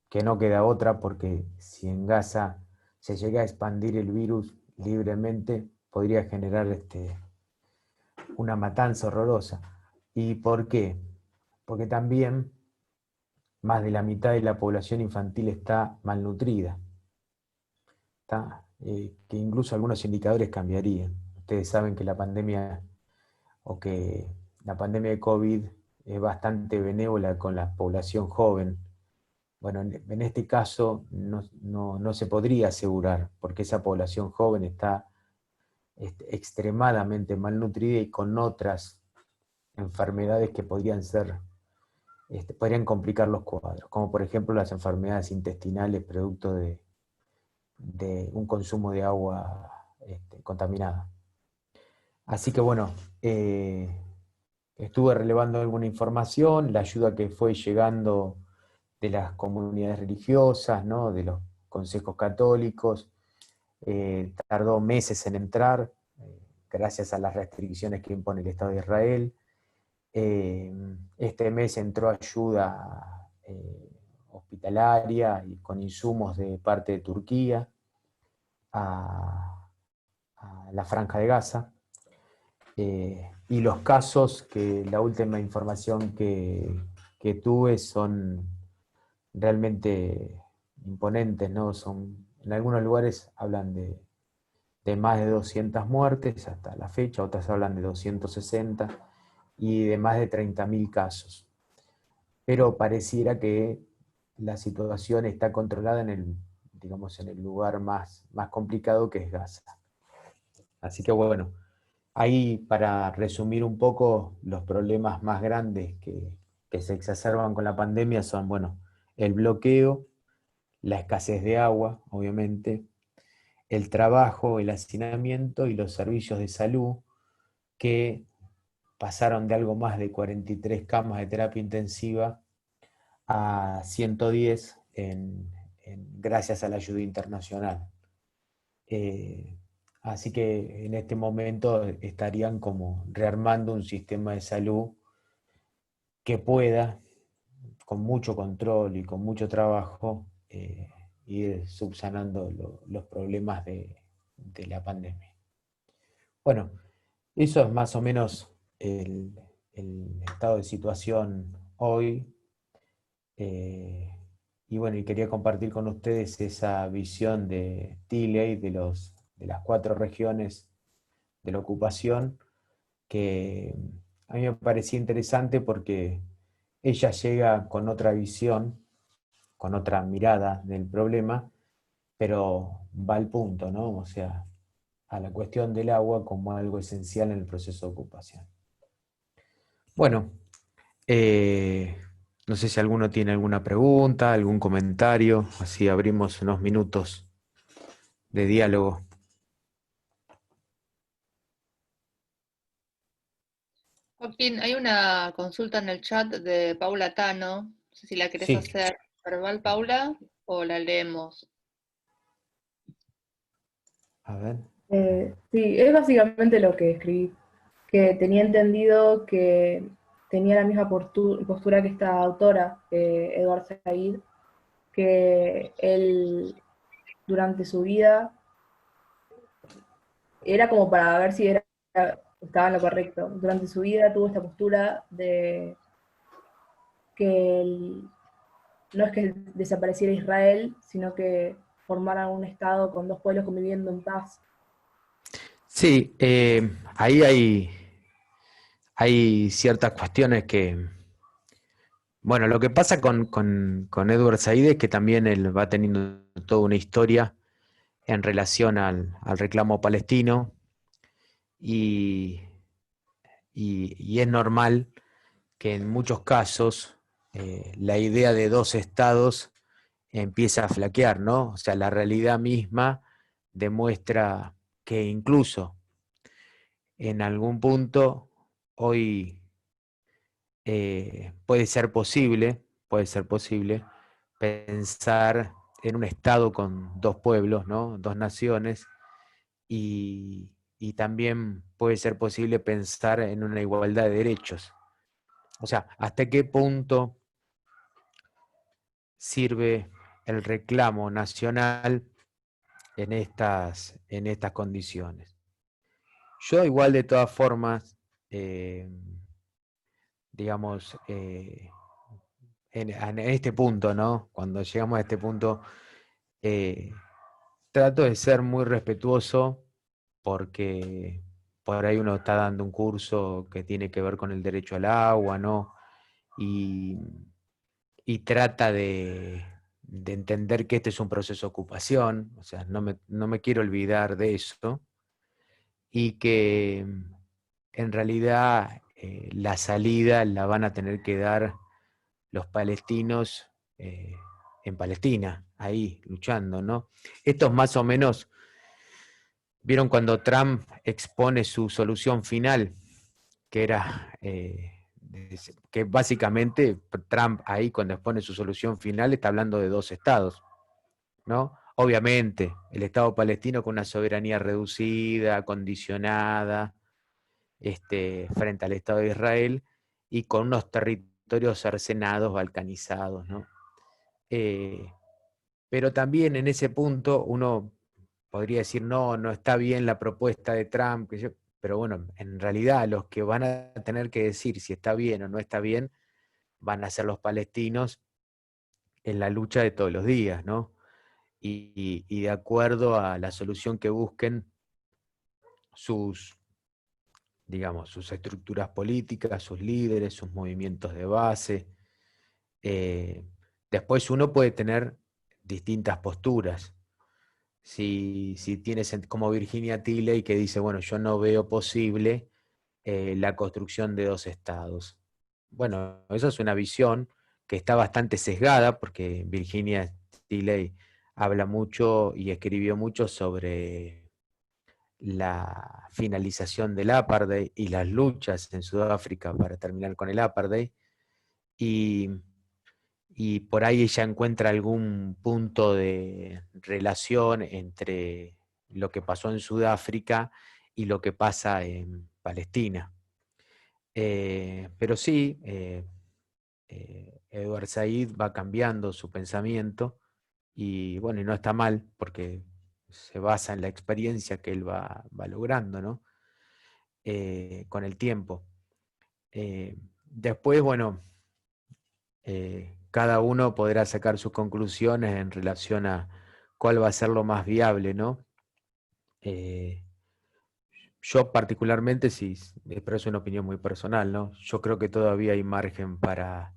que no queda otra porque si en Gaza se llega a expandir el virus libremente, podría generar una matanza horrorosa. ¿Y por qué? Porque también más de la mitad de la población infantil está malnutrida. Que incluso algunos indicadores cambiarían. Ustedes saben que la pandemia de COVID es bastante benévola con la población joven. Bueno, en este caso no se podría asegurar, porque esa población joven está extremadamente malnutrida y con otras enfermedades que podrían complicar los cuadros, como por ejemplo las enfermedades intestinales producto de un consumo de agua contaminada. Así que bueno, estuve relevando alguna información, la ayuda que fue llegando de las comunidades religiosas, ¿no? De los consejos católicos, tardó meses en entrar, gracias a las restricciones que impone el Estado de Israel. Este mes entró ayuda hospitalaria y con insumos de parte de Turquía a la Franja de Gaza. Y los casos, que la última información que tuve son realmente imponentes, ¿no? En algunos lugares hablan de más de 200 muertes hasta la fecha, otras hablan de 260 y de más de 30.000 casos. Pero pareciera que la situación está controlada digamos, en el lugar más complicado, que es Gaza. Así que bueno, ahí para resumir un poco, los problemas más grandes que se exacerban con la pandemia son, bueno, el bloqueo, la escasez de agua, obviamente, el trabajo, el hacinamiento y los servicios de salud, que pasaron de algo más de 43 camas de terapia intensiva a 110 gracias a la ayuda internacional. Así que en este momento estarían como rearmando un sistema de salud que pueda, con mucho control y con mucho trabajo, ir subsanando los problemas de la pandemia. Bueno, eso es más o menos el estado de situación hoy. Y bueno, y quería compartir con ustedes esa visión de Tilley de las 4 regiones de la ocupación, que a mí me parecía interesante porque ella llega con otra visión, con otra mirada del problema, pero va al punto, ¿no? O sea, a la cuestión del agua como algo esencial en el proceso de ocupación. Bueno, no sé si alguno tiene alguna pregunta, algún comentario, así abrimos unos minutos de diálogo. Joaquín, hay una consulta en el chat de Paula Tano. No sé si la querés Sí, hacer verbal, Paula, o la leemos. a ver. Sí, es básicamente lo que escribí, que tenía entendido que tenía la misma postura que esta autora, Edward Said, que él durante su vida era como para ver si estaba en lo correcto. Durante su vida tuvo esta postura de que no es que desapareciera Israel, sino que formaran un Estado con dos pueblos conviviendo en paz. Sí, ahí hay ciertas cuestiones que, bueno, lo que pasa con Edward Said es que también él va teniendo toda una historia en relación al reclamo palestino y, y es normal que en muchos casos la idea de 2 estados empieza a flaquear, ¿no? O sea, la realidad misma demuestra que incluso en algún punto hoy puede ser posible pensar en un Estado con dos pueblos, ¿no? Dos naciones, y también puede ser posible pensar en una igualdad de derechos. O sea, ¿hasta qué punto sirve el reclamo nacional en estas condiciones? Yo igual de todas formas, digamos, en este punto, ¿no? Cuando llegamos a este punto, eh, trato de ser muy respetuoso porque por ahí uno está dando un curso que tiene que ver con el derecho al agua, ¿no? Y, y trata de entender que este es un proceso de ocupación, o sea, no me quiero olvidar de eso, y que en realidad la salida la van a tener que dar los palestinos en Palestina, ahí, luchando, ¿no? Esto es más o menos, ¿vieron cuando Trump expone su solución final? Que era, que básicamente Trump ahí cuando expone su solución final está hablando de dos estados, ¿no? Obviamente, el Estado palestino con una soberanía reducida, condicionada, frente al Estado de Israel, y con unos territorios cercenados, balcanizados, ¿no? Pero también en ese punto uno podría decir, no, no está bien la propuesta de Trump, pero bueno, en realidad los que van a tener que decir si está bien o no está bien van a ser los palestinos en la lucha de todos los días, ¿no? Y de acuerdo a la solución que busquen sus, digamos, sus estructuras políticas, sus líderes, sus movimientos de base. Después uno puede tener distintas posturas. Si tienes como Virginia Tilley que dice, bueno, yo no veo posible la construcción de dos estados. Bueno, eso es una visión que está bastante sesgada porque Virginia Tilley habla mucho y escribió mucho sobre la finalización del apartheid y las luchas en Sudáfrica para terminar con el apartheid, y, y por ahí ella encuentra algún punto de relación entre lo que pasó en Sudáfrica y lo que pasa en Palestina. Pero sí, Edward Said va cambiando su pensamiento y bueno, y no está mal porque se basa en la experiencia que él va logrando, ¿no? Con el tiempo. Después, bueno, cada uno podrá sacar sus conclusiones en relación a cuál va a ser lo más viable, ¿no? Yo particularmente, sí, pero es una opinión muy personal, ¿no? Yo creo que todavía hay margen para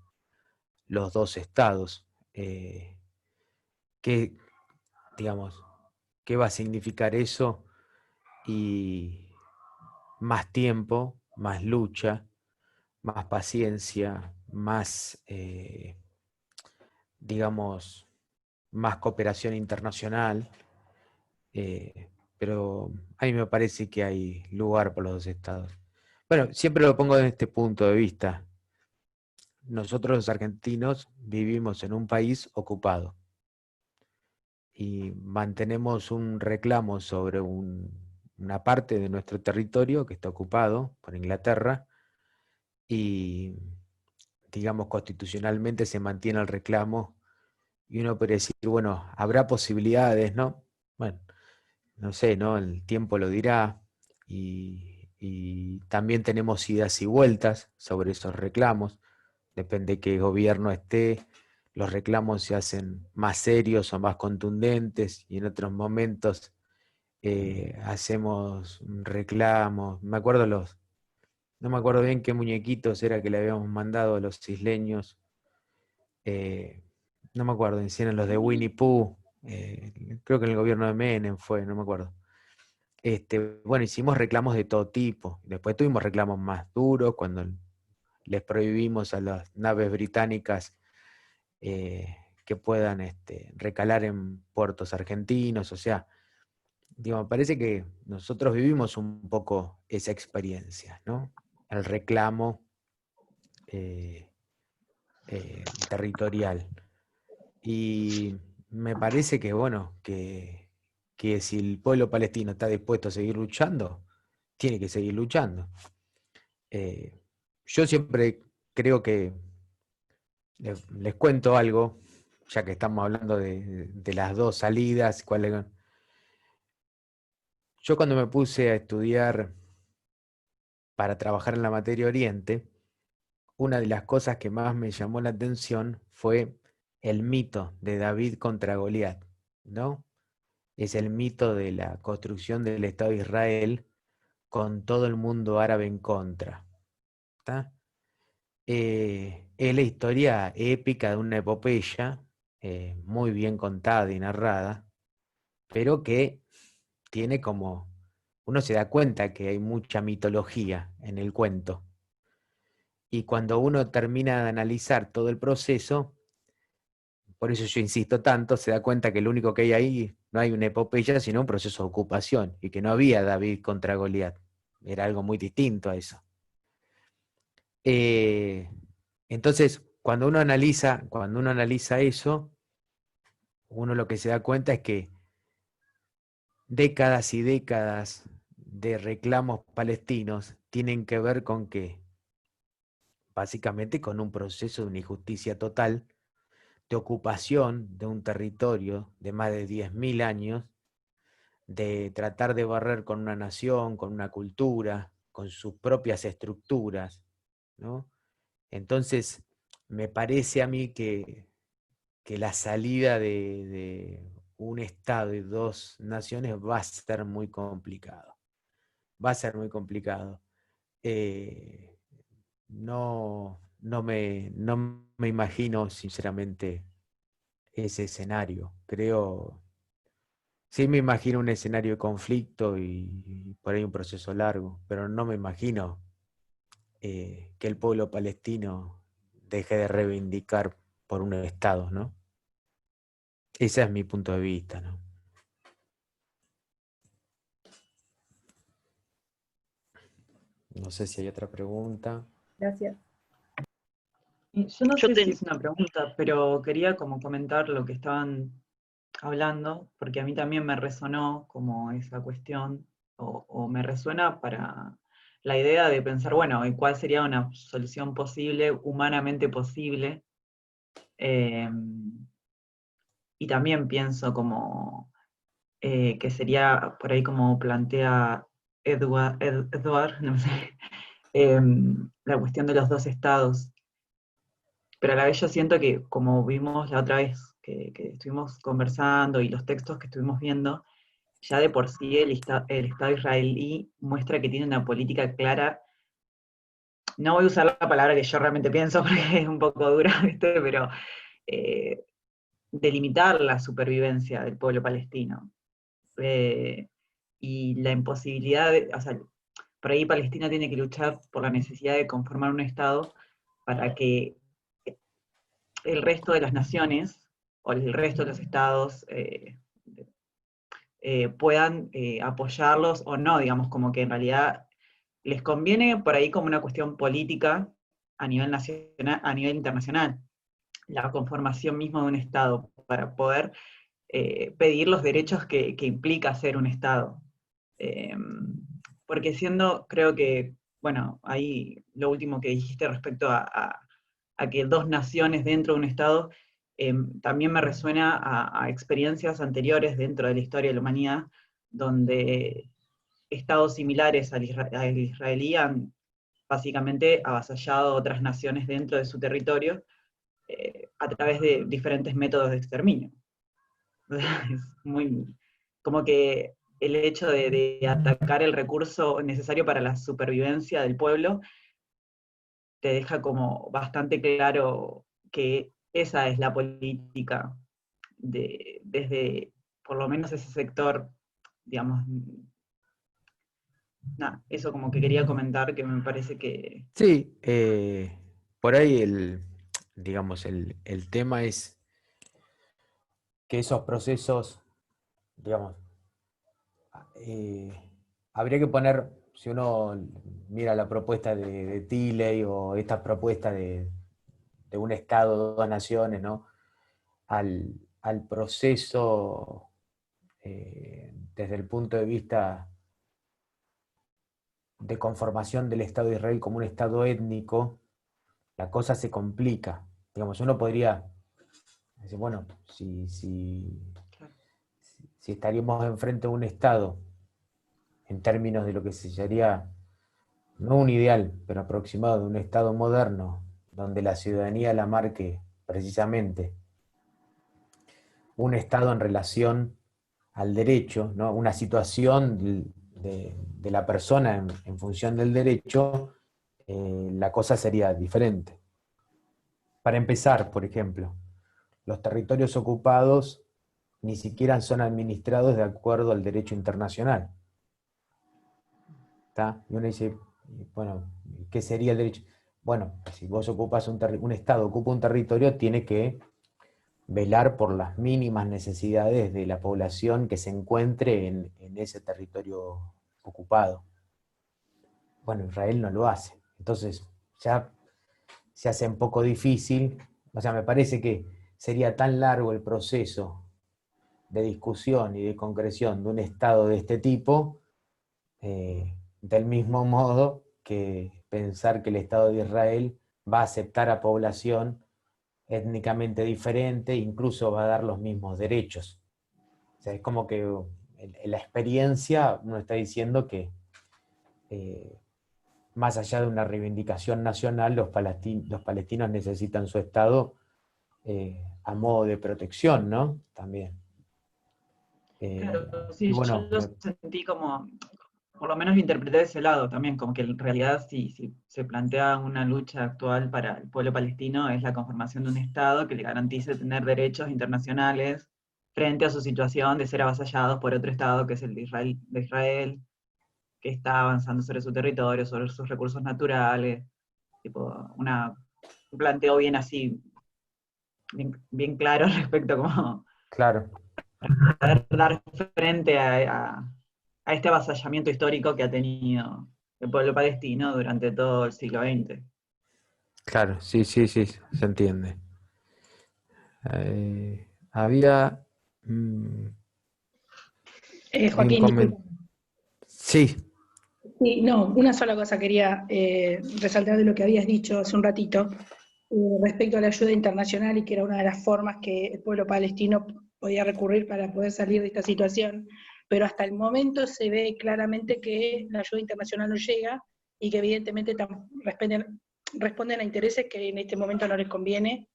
los dos estados. ¿Qué, digamos, qué va a significar eso? Y más tiempo, más lucha, más paciencia, más, digamos, más cooperación internacional, pero a mí me parece que hay lugar por los dos estados. Bueno, siempre lo pongo desde este punto de vista. Nosotros los argentinos vivimos en un país ocupado y mantenemos un reclamo sobre una parte de nuestro territorio que está ocupado por Inglaterra y, digamos, constitucionalmente se mantiene el reclamo y uno puede decir, bueno, habrá posibilidades, ¿no? Bueno, no sé, ¿no? El tiempo lo dirá y también tenemos idas y vueltas sobre esos reclamos, depende de qué gobierno esté, los reclamos se hacen más serios o más contundentes y en otros momentos hacemos reclamos, no me acuerdo bien qué muñequitos era que le habíamos mandado a los isleños, eh, no me acuerdo, eran los de Winnie Pooh, creo que en el gobierno de Menem fue, no me acuerdo. Bueno, hicimos reclamos de todo tipo. Después tuvimos reclamos más duros cuando les prohibimos a las naves británicas que puedan recalar en puertos argentinos. O sea, digamos, parece que nosotros vivimos un poco esa experiencia, ¿no? El reclamo territorial. Y me parece que, bueno, que si el pueblo palestino está dispuesto a seguir luchando, tiene que seguir luchando. Yo siempre creo que, les cuento algo, ya que estamos hablando de las dos salidas. Yo cuando me puse a estudiar para trabajar en la materia Oriente, una de las cosas que más me llamó la atención fue el mito de David contra Goliat, ¿no? Es el mito de la construcción del Estado de Israel con todo el mundo árabe en contra. ¿Está? Es la historia épica de una epopeya muy bien contada y narrada, pero que tiene como, uno se da cuenta que hay mucha mitología en el cuento. Y cuando uno termina de analizar todo el proceso, por eso yo insisto tanto, se da cuenta que lo único que hay ahí no hay una epopeya, sino un proceso de ocupación, y que no había David contra Goliat. Era algo muy distinto a eso. Entonces, cuando uno analiza eso, uno lo que se da cuenta es que décadas y décadas de reclamos palestinos tienen que ver con qué, básicamente con un proceso de una injusticia total, de ocupación de un territorio de más de 10.000 años, de tratar de barrer con una nación, con una cultura, con sus propias estructuras, ¿no? Entonces, me parece a mí que la salida de un Estado y dos naciones va a ser muy complicado. Va a ser muy complicado. No me imagino, sinceramente, ese escenario. Sí me imagino un escenario de conflicto y por ahí un proceso largo, pero no me imagino que el pueblo palestino deje de reivindicar por un Estado, ¿no? Ese es mi punto de vista, ¿no? No sé si hay otra pregunta. Gracias. Yo no sé si es una pregunta, pero quería como comentar lo que estaban hablando, porque a mí también me resonó como esa cuestión, o me resuena para la idea de pensar, bueno, ¿y cuál sería una solución posible, humanamente posible? Y también pienso como que sería por ahí como plantea Edward, no sé, la cuestión de los dos estados. Pero a la vez yo siento que, como vimos la otra vez que estuvimos conversando y los textos que estuvimos viendo, ya de por sí el Estado israelí muestra que tiene una política clara. No voy a usar la palabra que yo realmente pienso porque es un poco dura, ¿viste? Pero eh, delimitar la supervivencia del pueblo palestino. Y la imposibilidad o sea, por ahí Palestina tiene que luchar por la necesidad de conformar un Estado para que el resto de las naciones o el resto de los estados puedan apoyarlos o no, digamos, como que en realidad les conviene por ahí como una cuestión política a nivel nacional, a nivel internacional, la conformación misma de un Estado para poder pedir los derechos que implica ser un Estado. Eh, Porque creo que, bueno, ahí lo último que dijiste respecto a que dos naciones dentro de un Estado, también me resuena a experiencias anteriores dentro de la historia de la humanidad, donde estados similares al israelí han básicamente avasallado a otras naciones dentro de su territorio a través de diferentes métodos de exterminio. Es muy, como que el hecho de atacar el recurso necesario para la supervivencia del pueblo te deja como bastante claro que esa es la política desde por lo menos ese sector, digamos, nada, eso como que quería comentar que me parece que... Sí, por ahí digamos, el tema es que esos procesos, digamos, habría que poner, si uno mira la propuesta de Tilley o esta propuesta de un Estado, dos naciones, ¿no? Al proceso desde el punto de vista de conformación del Estado de Israel como un Estado étnico, la cosa se complica. Digamos, uno podría decir, bueno, si estaríamos enfrente de un Estado en términos de lo que se llamaría, no un ideal, pero aproximado de un Estado moderno, donde la ciudadanía la marque precisamente un Estado en relación al derecho, ¿no? Una situación de la persona en función del derecho, la cosa sería diferente. Para empezar, por ejemplo, los territorios ocupados ni siquiera son administrados de acuerdo al derecho internacional. ¿Está? Y uno dice, bueno, ¿qué sería el derecho? Bueno, si vos ocupas un Estado ocupa un territorio, tiene que velar por las mínimas necesidades de la población que se encuentre en ese territorio ocupado. Bueno, Israel no lo hace. Entonces, ya se hace un poco difícil. O sea, me parece que sería tan largo el proceso de discusión y de concreción de un Estado de este tipo, del mismo modo que pensar que el Estado de Israel va a aceptar a población étnicamente diferente, incluso va a dar los mismos derechos. O sea, es como que en la experiencia uno está diciendo que más allá de una reivindicación nacional, los palestinos necesitan su Estado a modo de protección, ¿no? También. Claro, Y sí, yo bueno, lo sentí como, por lo menos lo interpreté de ese lado también, como que en realidad si se plantea una lucha actual para el pueblo palestino es la conformación de un Estado que le garantice tener derechos internacionales frente a su situación de ser avasallados por otro Estado que es el de Israel, que está avanzando sobre su territorio, sobre sus recursos naturales, tipo un planteo bien así, bien claro respecto a cómo claro, poder dar frente a este avasallamiento histórico que ha tenido el pueblo palestino durante todo el siglo XX. claro, sí, sí, sí, se entiende. Había un Joaquín, disculpa. comentario. Sí, Sí, no, una sola cosa quería resaltar de lo que habías dicho hace un ratito respecto a la ayuda internacional y que era una de las formas que el pueblo palestino podía recurrir para poder salir de esta situación, pero hasta el momento se ve claramente que la ayuda internacional no llega y que evidentemente responden a intereses que en este momento no les conviene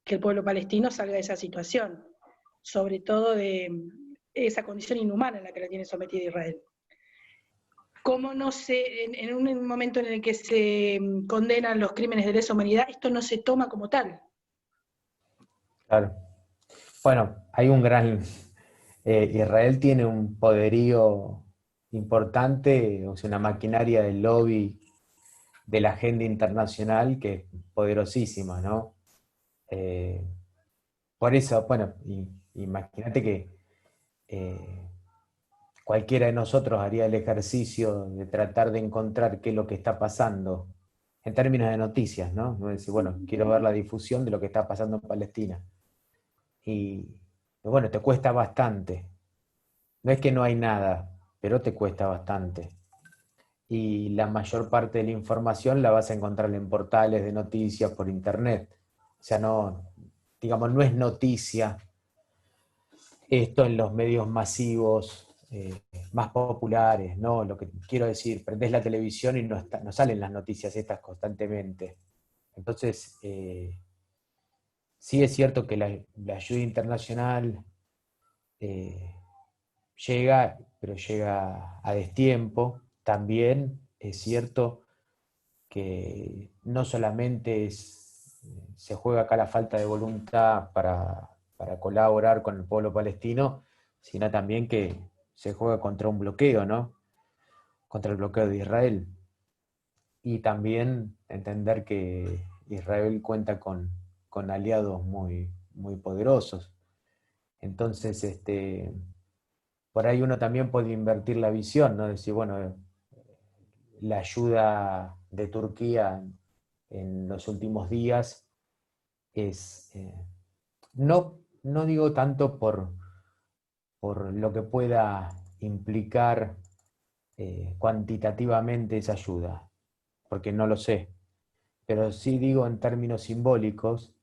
que el pueblo palestino salga de esa situación, sobre todo de esa condición inhumana en la que la tiene sometida Israel. Cómo no se, en un momento en el que se condenan los crímenes de lesa humanidad, esto no se toma como tal. claro. Bueno, hay un gran... Israel tiene un poderío importante, o sea, una maquinaria del lobby de la agenda internacional que es poderosísima, ¿no? Eh, por eso, bueno, imagínate que eh, cualquiera de nosotros haría el ejercicio de tratar de encontrar qué es lo que está pasando en términos de noticias, ¿no? No decir, bueno, quiero ver la difusión de lo que está pasando en Palestina. Y bueno, te cuesta bastante. No es que no hay nada, pero te cuesta bastante. Y la mayor parte de la información la vas a encontrar en portales de noticias por internet. O sea, no, digamos, no es noticia esto en los medios masivos más populares, ¿no? Lo que quiero decir, prendés la televisión y no salen las noticias estas constantemente. Entonces, sí es cierto que la ayuda internacional llega, pero llega a destiempo. También es cierto que no solamente se juega acá la falta de voluntad para colaborar con el pueblo palestino, sino también que se juega contra un bloqueo, ¿no? Contra el bloqueo de Israel. Y también entender que Israel cuenta con aliados muy, muy poderosos. Entonces, por ahí uno también puede invertir la visión, ¿no? Decir, bueno, la ayuda de Turquía en los últimos días es, no digo tanto por lo que pueda implicar cuantitativamente esa ayuda, porque no lo sé, pero sí digo en términos simbólicos,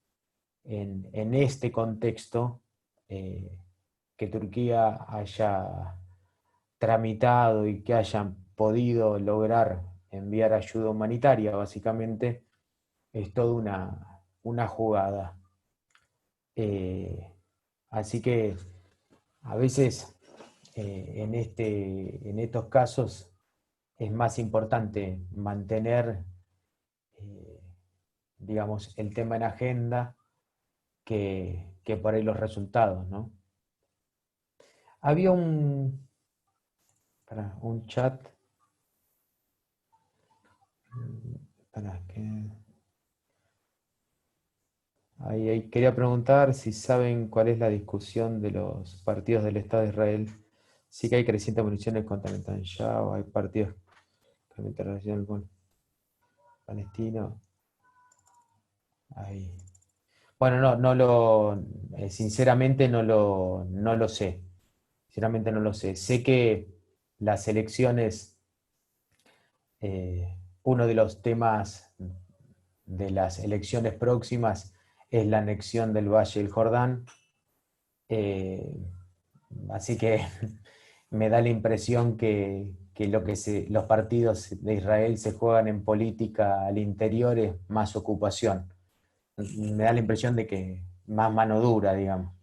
en este contexto, que Turquía haya tramitado y que hayan podido lograr enviar ayuda humanitaria, básicamente, es toda una jugada. Así que a veces en estos casos es más importante mantener, eh, digamos, el tema en agenda que por ahí los resultados, ¿no? Había un chat. Ahí quería preguntar si saben cuál es la discusión de los partidos del Estado de Israel. Sí que hay crecientes municiones contra Netanyahu, hay partidos con internacional con palestino. Ahí. Bueno, sinceramente no lo sé. Sinceramente no lo sé. Sé que las elecciones, uno de los temas de las elecciones próximas es la anexión del Valle del Jordán. Así que me da la impresión que los partidos de Israel se juegan en política al interior es más ocupación. Me da la impresión de que más mano dura, digamos,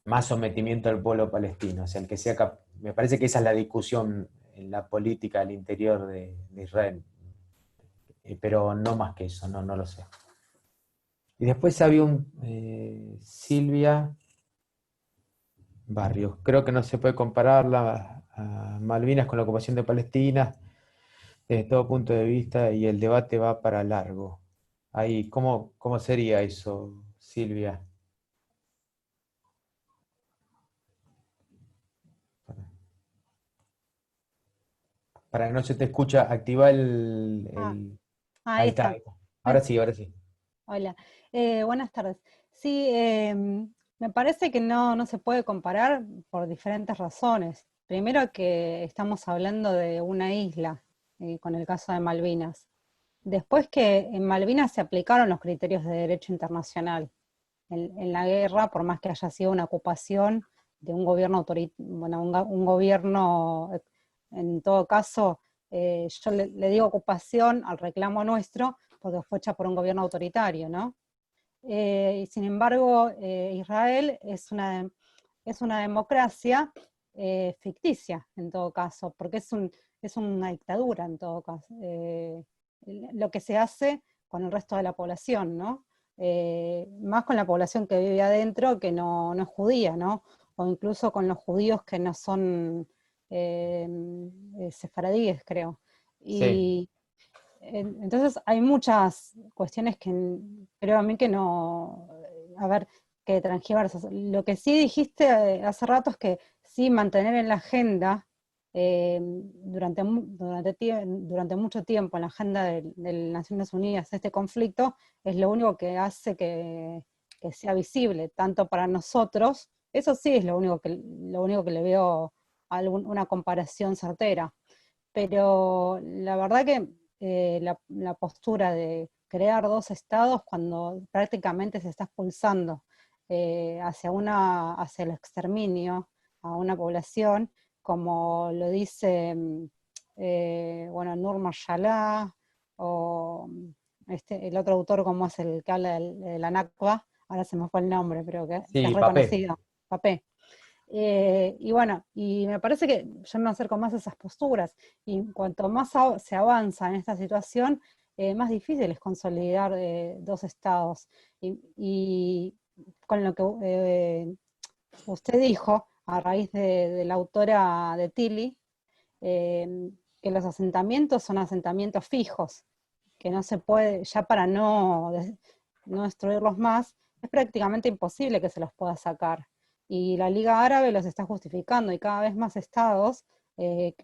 más sometimiento al pueblo palestino. O sea, el que sea me parece que esa es la discusión en la política al interior de Israel. Pero no más que eso, no lo sé. Y después había Silvia Barrios. Creo que no se puede comparar a Malvinas con la ocupación de Palestina desde todo punto de vista y el debate va para largo. Ahí, ¿cómo sería eso, Silvia? Para que no se te escucha, activa Ahí Ahí está, está. ahí está. Ahora sí, ahora sí. Hola. Buenas tardes. Sí, me parece que no se puede comparar por diferentes razones. Primero que estamos hablando de una isla, con el caso de Malvinas. Después que en Malvinas se aplicaron los criterios de derecho internacional. En la guerra, por más que haya sido una ocupación de un gobierno bueno, un gobierno, en todo caso, yo le digo ocupación al reclamo nuestro, porque fue hecha por un gobierno autoritario, ¿no? Y sin embargo, Israel es una democracia ficticia, en todo caso, porque es una dictadura, en todo caso. Lo que se hace con el resto de la población, ¿no? Más con la población que vive adentro, que no es judía, ¿no? O incluso con los judíos que no son sefaradíes, creo. Sí. Y entonces hay muchas cuestiones que creo a mí que no, a ver, que transgiversas. Lo que sí dijiste hace rato es que sí mantener en la agenda durante mucho tiempo en la agenda de Naciones Unidas este conflicto es lo único que hace que sea visible, tanto para nosotros, eso sí es lo único que le veo una comparación certera. Pero la verdad que la postura de crear dos estados cuando prácticamente se está expulsando hacia el exterminio a una población, como lo dice bueno, Nur Marshallah, o el otro autor, como es el que habla de la Nakba, ahora se me fue el nombre, pero que es Sí, Papé. reconocido, Papé. Y bueno, y me parece que yo me acerco más a esas posturas, y cuanto más se avanza en esta situación, más difícil es consolidar dos estados. Y con lo que usted dijo, a raíz de la autora de Tilly, que los asentamientos son asentamientos fijos, que no se puede, ya para no destruirlos más, es prácticamente imposible que se los pueda sacar. Y la Liga Árabe los está justificando, y cada vez más estados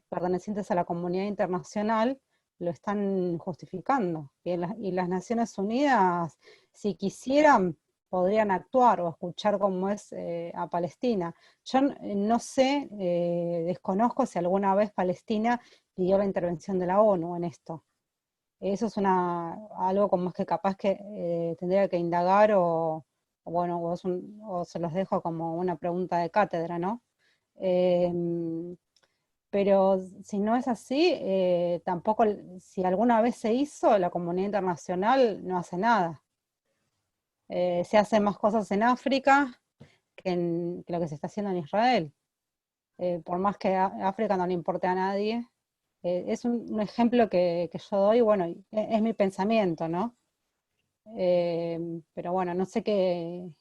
pertenecientes a la comunidad internacional lo están justificando. Y las Naciones Unidas, si quisieran, podrían actuar o escuchar cómo es a Palestina. Yo no sé, desconozco si alguna vez Palestina pidió la intervención de la ONU en esto. Eso es algo como es que capaz que tendría que indagar bueno, o se los dejo como una pregunta de cátedra, ¿no? Pero si no es así, tampoco, si alguna vez se hizo, la comunidad internacional no hace nada. Se hacen más cosas en África que lo que se está haciendo en Israel. Por más que África no le importe a nadie. Es un ejemplo que yo doy, bueno, es mi pensamiento, ¿no? Pero bueno, no sé qué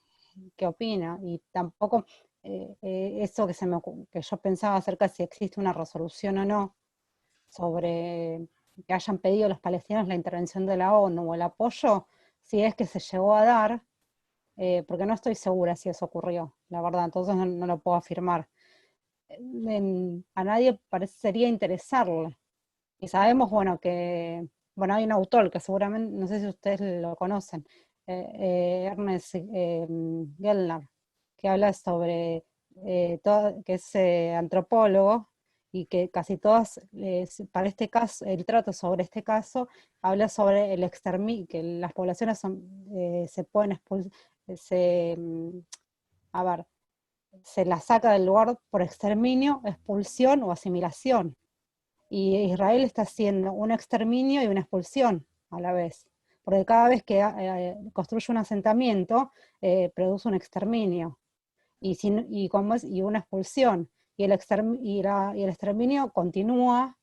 opina, y tampoco eso que yo pensaba acerca de si existe una resolución o no sobre que hayan pedido los palestinos la intervención de la ONU o el apoyo, si es que se llegó a dar, porque no estoy segura si eso ocurrió, la verdad, entonces no lo puedo afirmar. A nadie parecería interesarle. Y sabemos, bueno, bueno, hay un autor que seguramente, no sé si ustedes lo conocen, Ernest Gellner, que habla sobre, que es antropólogo, y que casi todas, para este caso, el trato sobre este caso, habla sobre el exterminio, que las poblaciones se pueden expulsar, a ver, se las saca del lugar por exterminio, expulsión o asimilación. Y Israel está haciendo un exterminio y una expulsión a la vez, porque cada vez que construye un asentamiento, produce un exterminio, y una expulsión, y el exterminio continúa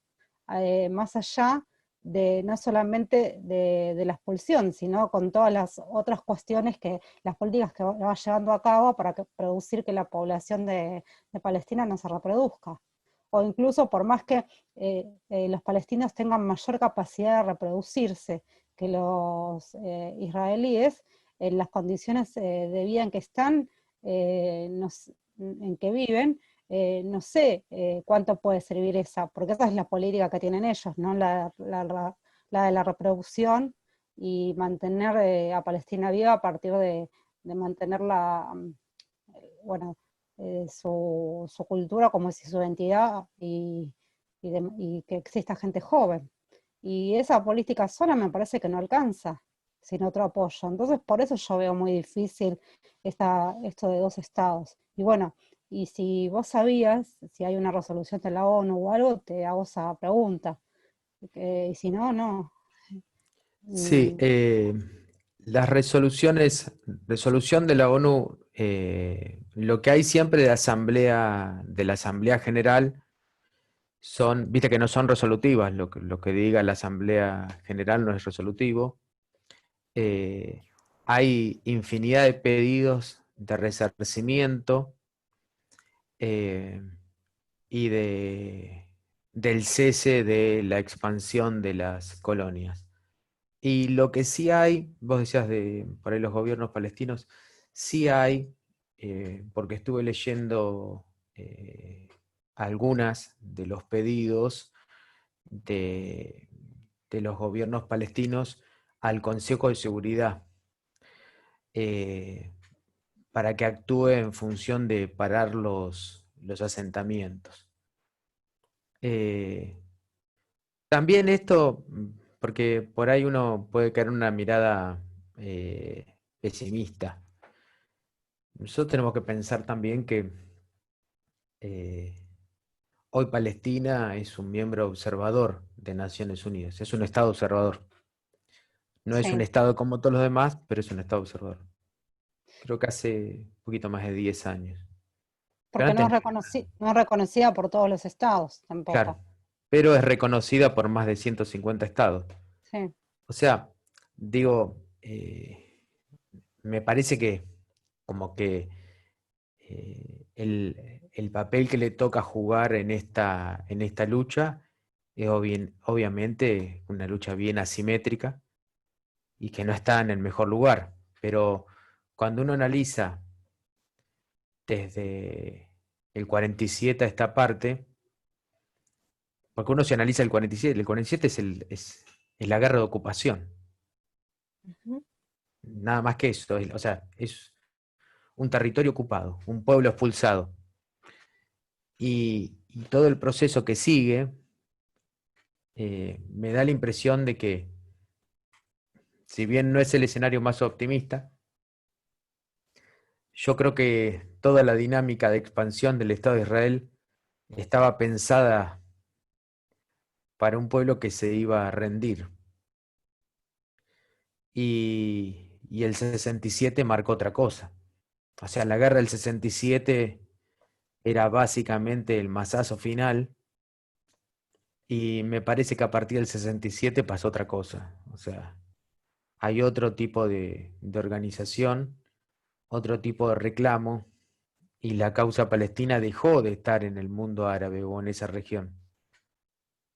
más allá de no solamente de la expulsión, sino con todas las otras cuestiones las políticas que va llevando a cabo para producir que la población de Palestina no se reproduzca. O incluso por más que los palestinos tengan mayor capacidad de reproducirse que los israelíes, en las condiciones de vida en que están, en que viven, no sé cuánto puede servir porque esa es la política que tienen ellos, ¿no? La de la reproducción, y mantener a Palestina viva a partir de mantenerla, bueno, su cultura como si su identidad, y que exista gente joven. Y esa política sola me parece que no alcanza sin otro apoyo. Entonces, por eso yo veo muy difícil esto de 2 estados. Y bueno, y si vos sabías, si hay una resolución de la ONU o algo, te hago esa pregunta. Y si no, no. Sí, las resolución de la ONU, lo que hay siempre de la Asamblea General viste que no son resolutivas, lo que diga la Asamblea General no es resolutivo. Hay infinidad de pedidos de resarcimiento y del cese de la expansión de las colonias. Y lo que sí hay, vos decías por ahí los gobiernos palestinos, sí hay, porque estuve leyendo algunas de los pedidos de los gobiernos palestinos al Consejo de Seguridad, para que actúe en función de parar los asentamientos. También esto, porque por ahí uno puede caer en una mirada pesimista. Nosotros tenemos que pensar también que hoy Palestina es un miembro observador de Naciones Unidas, es un Estado observador. No es un Sí, Estado como todos los demás, pero es un Estado observador. Creo que hace un poquito más de 10 años. Pero porque no antes es no era. no es reconocida por todos los estados Claro, tampoco. pero es reconocida por más de 150 estados. Sí, O sea, digo, me parece que como que el papel que le toca jugar en esta lucha es obviamente una lucha bien asimétrica y que no está en el mejor lugar. Pero cuando uno analiza desde el 47 a esta parte, porque uno se analiza el 47 es la guerra de ocupación, Ujú. nada más que eso, o sea, es un territorio ocupado, un pueblo expulsado. Y todo el proceso que sigue me da la impresión de que, si bien no es el escenario más optimista, yo creo que toda la dinámica de expansión del Estado de Israel estaba pensada para un pueblo que se iba a rendir. Y el 67 marcó otra cosa. O sea, la guerra del 67 era básicamente el mazazo final, y me parece que a partir del 67 pasó otra cosa. O sea, hay otro tipo de organización, otro tipo de reclamo, y la causa palestina dejó de estar en el mundo árabe o en esa región.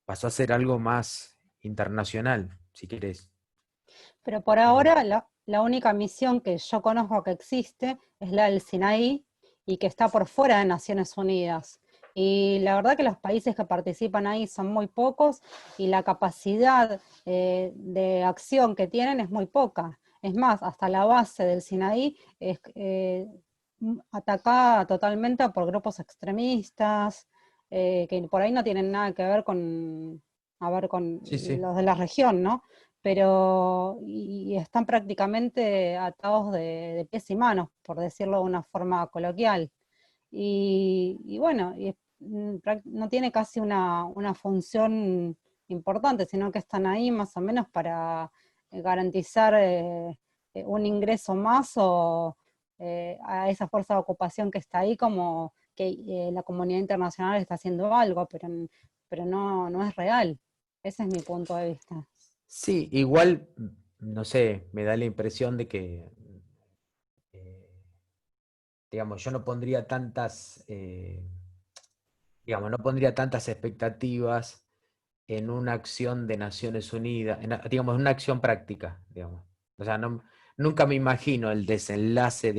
Pasó a ser algo más internacional, si querés. Pero por ahora la única misión que yo conozco que existe es la del Sinaí y que está por fuera de Naciones Unidas. Y la verdad que los países que participan ahí son muy pocos y la capacidad de acción que tienen es muy poca. Es más, hasta la base del Sinaí es atacada totalmente por grupos extremistas que por ahí no tienen nada que ver con, a ver, con Sí, sí. los de la región, ¿no? Pero y están prácticamente atados de pies y manos, por decirlo de una forma coloquial. Y bueno, no tiene casi una función importante, sino que están ahí más o menos para garantizar un ingreso más a esa fuerza de ocupación que está ahí, como que la comunidad internacional está haciendo algo, pero no es real. Ese es mi punto de vista. Sí, igual, no sé, me da la impresión de que, eh, digamos, yo no pondría tantas, digamos, no pondría tantas expectativas en una acción de Naciones Unidas, digamos, en una acción práctica, digamos. O sea, nunca me imagino el desenlace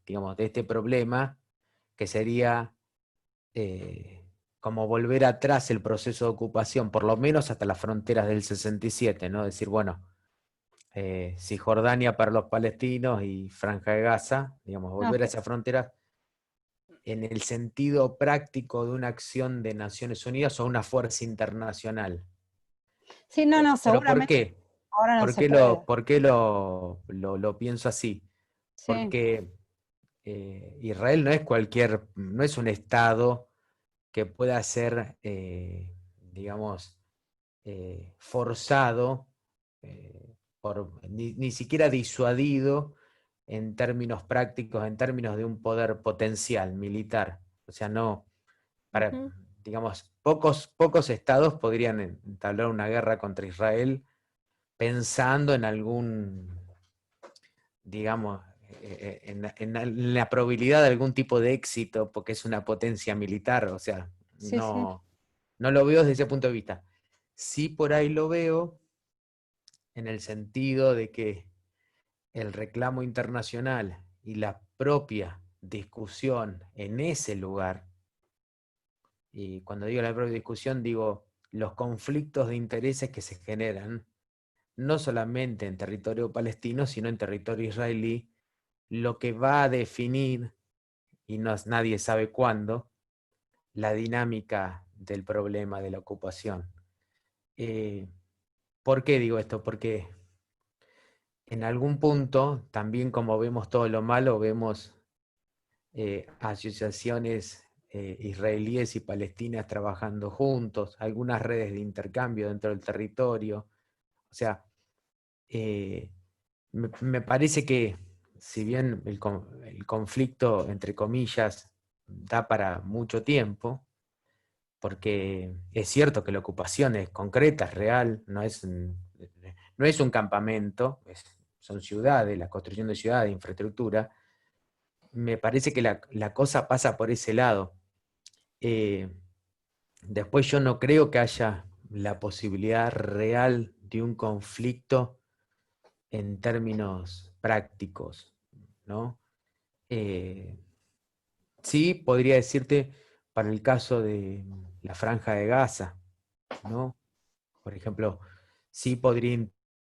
digamos, de este problema, que sería como volver atrás el proceso de ocupación, por lo menos hasta las fronteras del 67, ¿no? Decir, bueno, Cisjordania para los palestinos y Franja de Gaza, digamos, No, volver a esas fronteras en el sentido práctico de una acción de Naciones Unidas o una fuerza internacional. sí, no, ¿Pero por seguramente qué? ahora no se puede. ¿Por qué lo pienso así? Sí, Porque Israel no es un Estado que pueda ser, digamos, forzado, ni siquiera disuadido en términos prácticos, en términos de un poder potencial militar. O sea, no, para, ujú, digamos, pocos estados podrían entablar una guerra contra Israel pensando en algún, digamos, en la probabilidad de algún tipo de éxito, porque es una potencia militar. O sea, sí, sí. no lo veo desde ese punto de vista. Sí, por ahí lo veo en el sentido de que el reclamo internacional y la propia discusión en ese lugar, y cuando digo la propia discusión, digo los conflictos de intereses que se generan, no solamente en territorio palestino, sino en territorio israelí, lo que va a definir, y nadie sabe cuándo, la dinámica del problema de la ocupación. Eh, ¿Por qué digo esto? Porque en algún punto, también como vemos todo lo malo, vemos asociaciones israelíes y palestinas trabajando juntos, algunas redes de intercambio dentro del territorio. O sea, me parece que, si bien el conflicto, entre comillas, da para mucho tiempo, porque es cierto que la ocupación es concreta, es real, no es un campamento, son ciudades, la construcción de ciudades, infraestructura. Me parece que la cosa pasa por ese lado. Eh, Después yo no creo que haya la posibilidad real de un conflicto en términos prácticos, ¿no? Sí, podría decirte para el caso de la Franja de Gaza, ¿no? Por ejemplo, sí podría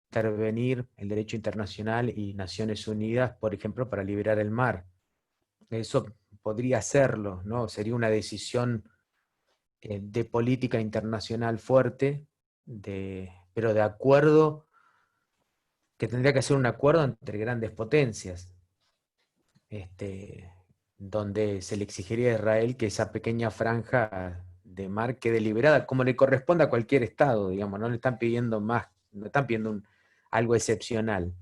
intervenir el derecho internacional y Naciones Unidas, por ejemplo, para liberar el mar. Eso podría hacerlo, ¿no? Sería una decisión de política internacional fuerte, pero de acuerdo, que tendría que ser un acuerdo entre grandes potencias, donde se le exigiría a Israel que esa pequeña franja de mar quede liberada, como le corresponde a cualquier Estado, digamos, no le están pidiendo más, no están pidiendo algo excepcional.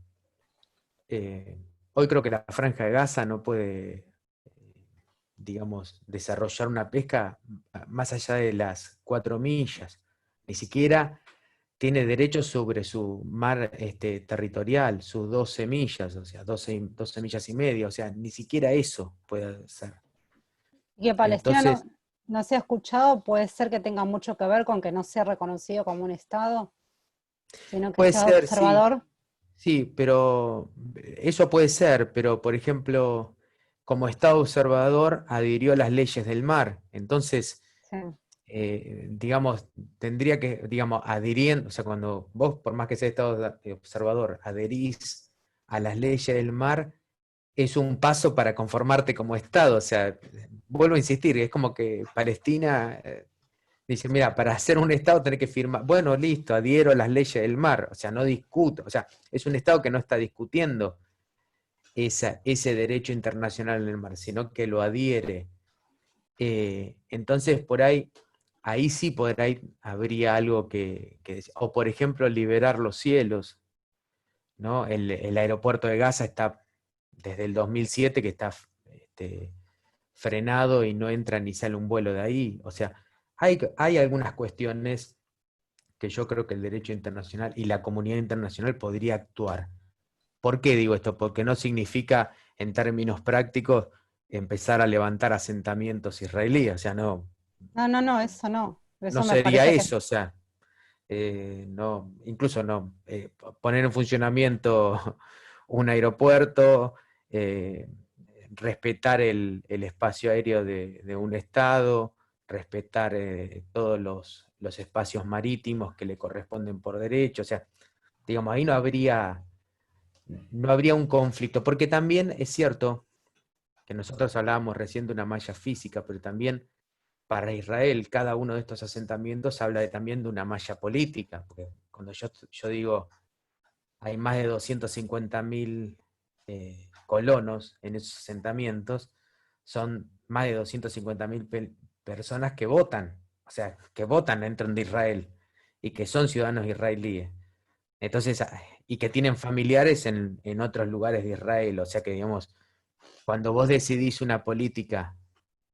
Hoy creo que la Franja de Gaza no puede, digamos, desarrollar una pesca más allá de las 4 millas. Ni siquiera tiene derecho sobre su mar territorial, sus 12 millas, o sea, 12 millas y media, o sea, ni siquiera eso puede hacer. Y que Palestina Entonces, no se ha escuchado, puede ser que tenga mucho que ver con que no sea reconocido como un Estado, sino que puede sea ser, sí, observador. sí, pero eso puede ser, pero por ejemplo, como Estado observador adhirió a las leyes del mar, entonces Sí. digamos, tendría que, digamos, adhiriendo, o sea, cuando vos, por más que sea Estado observador, adherís a las leyes del mar, es un paso para conformarte como Estado. O sea, vuelvo a insistir, es como que Palestina dice, mira, para ser un Estado tenés que firmar, bueno, listo, adhiero a las leyes del mar, o sea, no discuto, o sea, es un Estado que no está discutiendo ese derecho internacional en el mar, sino que lo adhiere. Entonces, ahí sí habría algo que decir. O por ejemplo, liberar los cielos, ¿no? El aeropuerto de Gaza está desde el 2007 que está frenado y no entra ni sale un vuelo de ahí. O sea, hay algunas cuestiones que yo creo que el derecho internacional y la comunidad internacional podría actuar. ¿Por qué digo esto? Porque no significa, en términos prácticos, empezar a levantar asentamientos israelíes. O sea, no, No, eso no. no Eso me sería parece que eso. O sea, no, incluso no, poner en funcionamiento un aeropuerto, eh, respetar el espacio aéreo de un Estado, respetar todos los espacios marítimos que le corresponden por derecho. O sea, digamos, ahí no habría un conflicto, porque también es cierto que nosotros hablábamos recién de una malla física, pero también para Israel cada uno de estos asentamientos habla también de una malla política, porque cuando yo digo hay más de 250.000 colonos en esos asentamientos, son más de 250.000 personas que votan, o sea, que votan dentro de Israel y que son ciudadanos israelíes. Entonces, y que tienen familiares en otros lugares de Israel, o sea que, digamos, cuando vos decidís una política,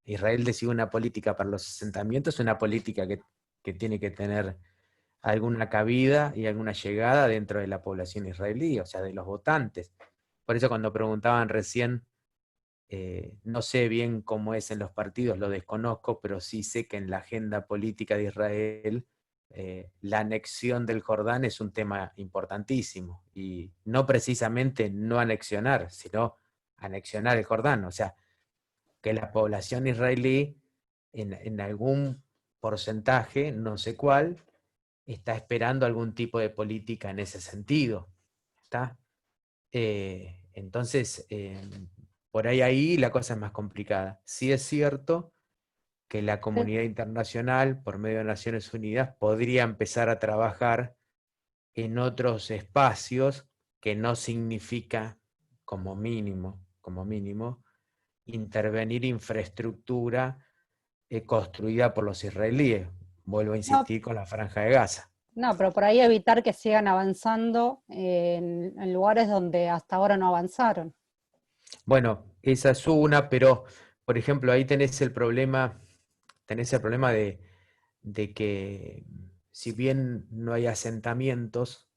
Israel decide una política para los asentamientos, es una política que tiene que tener alguna cabida y alguna llegada dentro de la población israelí, o sea, de los votantes. Por eso cuando preguntaban recién, no sé bien cómo es en los partidos, lo desconozco, pero sí sé que en la agenda política de Israel la anexión del Jordán es un tema importantísimo, y no precisamente no anexionar, sino anexionar el Jordán, o sea, que la población israelí en algún porcentaje, no sé cuál, está esperando algún tipo de política en ese sentido. ¿Está? Entonces, por ahí la cosa es más complicada. Sí es cierto que la comunidad internacional, por medio de Naciones Unidas, podría empezar a trabajar en otros espacios que no significa, como mínimo, intervenir infraestructura construida por los israelíes. Vuelvo a no, insistir con la Franja de Gaza. no, pero por ahí evitar que sigan avanzando en lugares donde hasta ahora no avanzaron. Bueno, esa es una, pero por ejemplo, ahí tenés el problema de que si bien no hay asentamientos,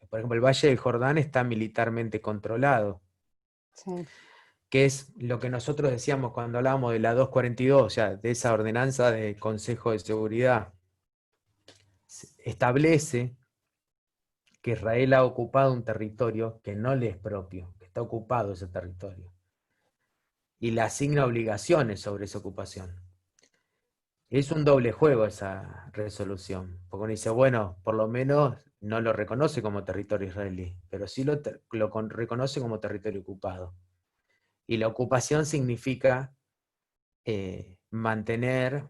por ejemplo, el Valle del Jordán está militarmente controlado, Sí. que es lo que nosotros decíamos cuando hablábamos de la 242, o sea, de esa ordenanza del Consejo de Seguridad. Establece que Israel ha ocupado un territorio que no le es propio, que está ocupado ese territorio. y le asigna obligaciones sobre esa ocupación. Es un doble juego esa resolución, porque uno dice, bueno, por lo menos no lo reconoce como territorio israelí, pero sí reconoce como territorio ocupado. Y la ocupación significa mantener,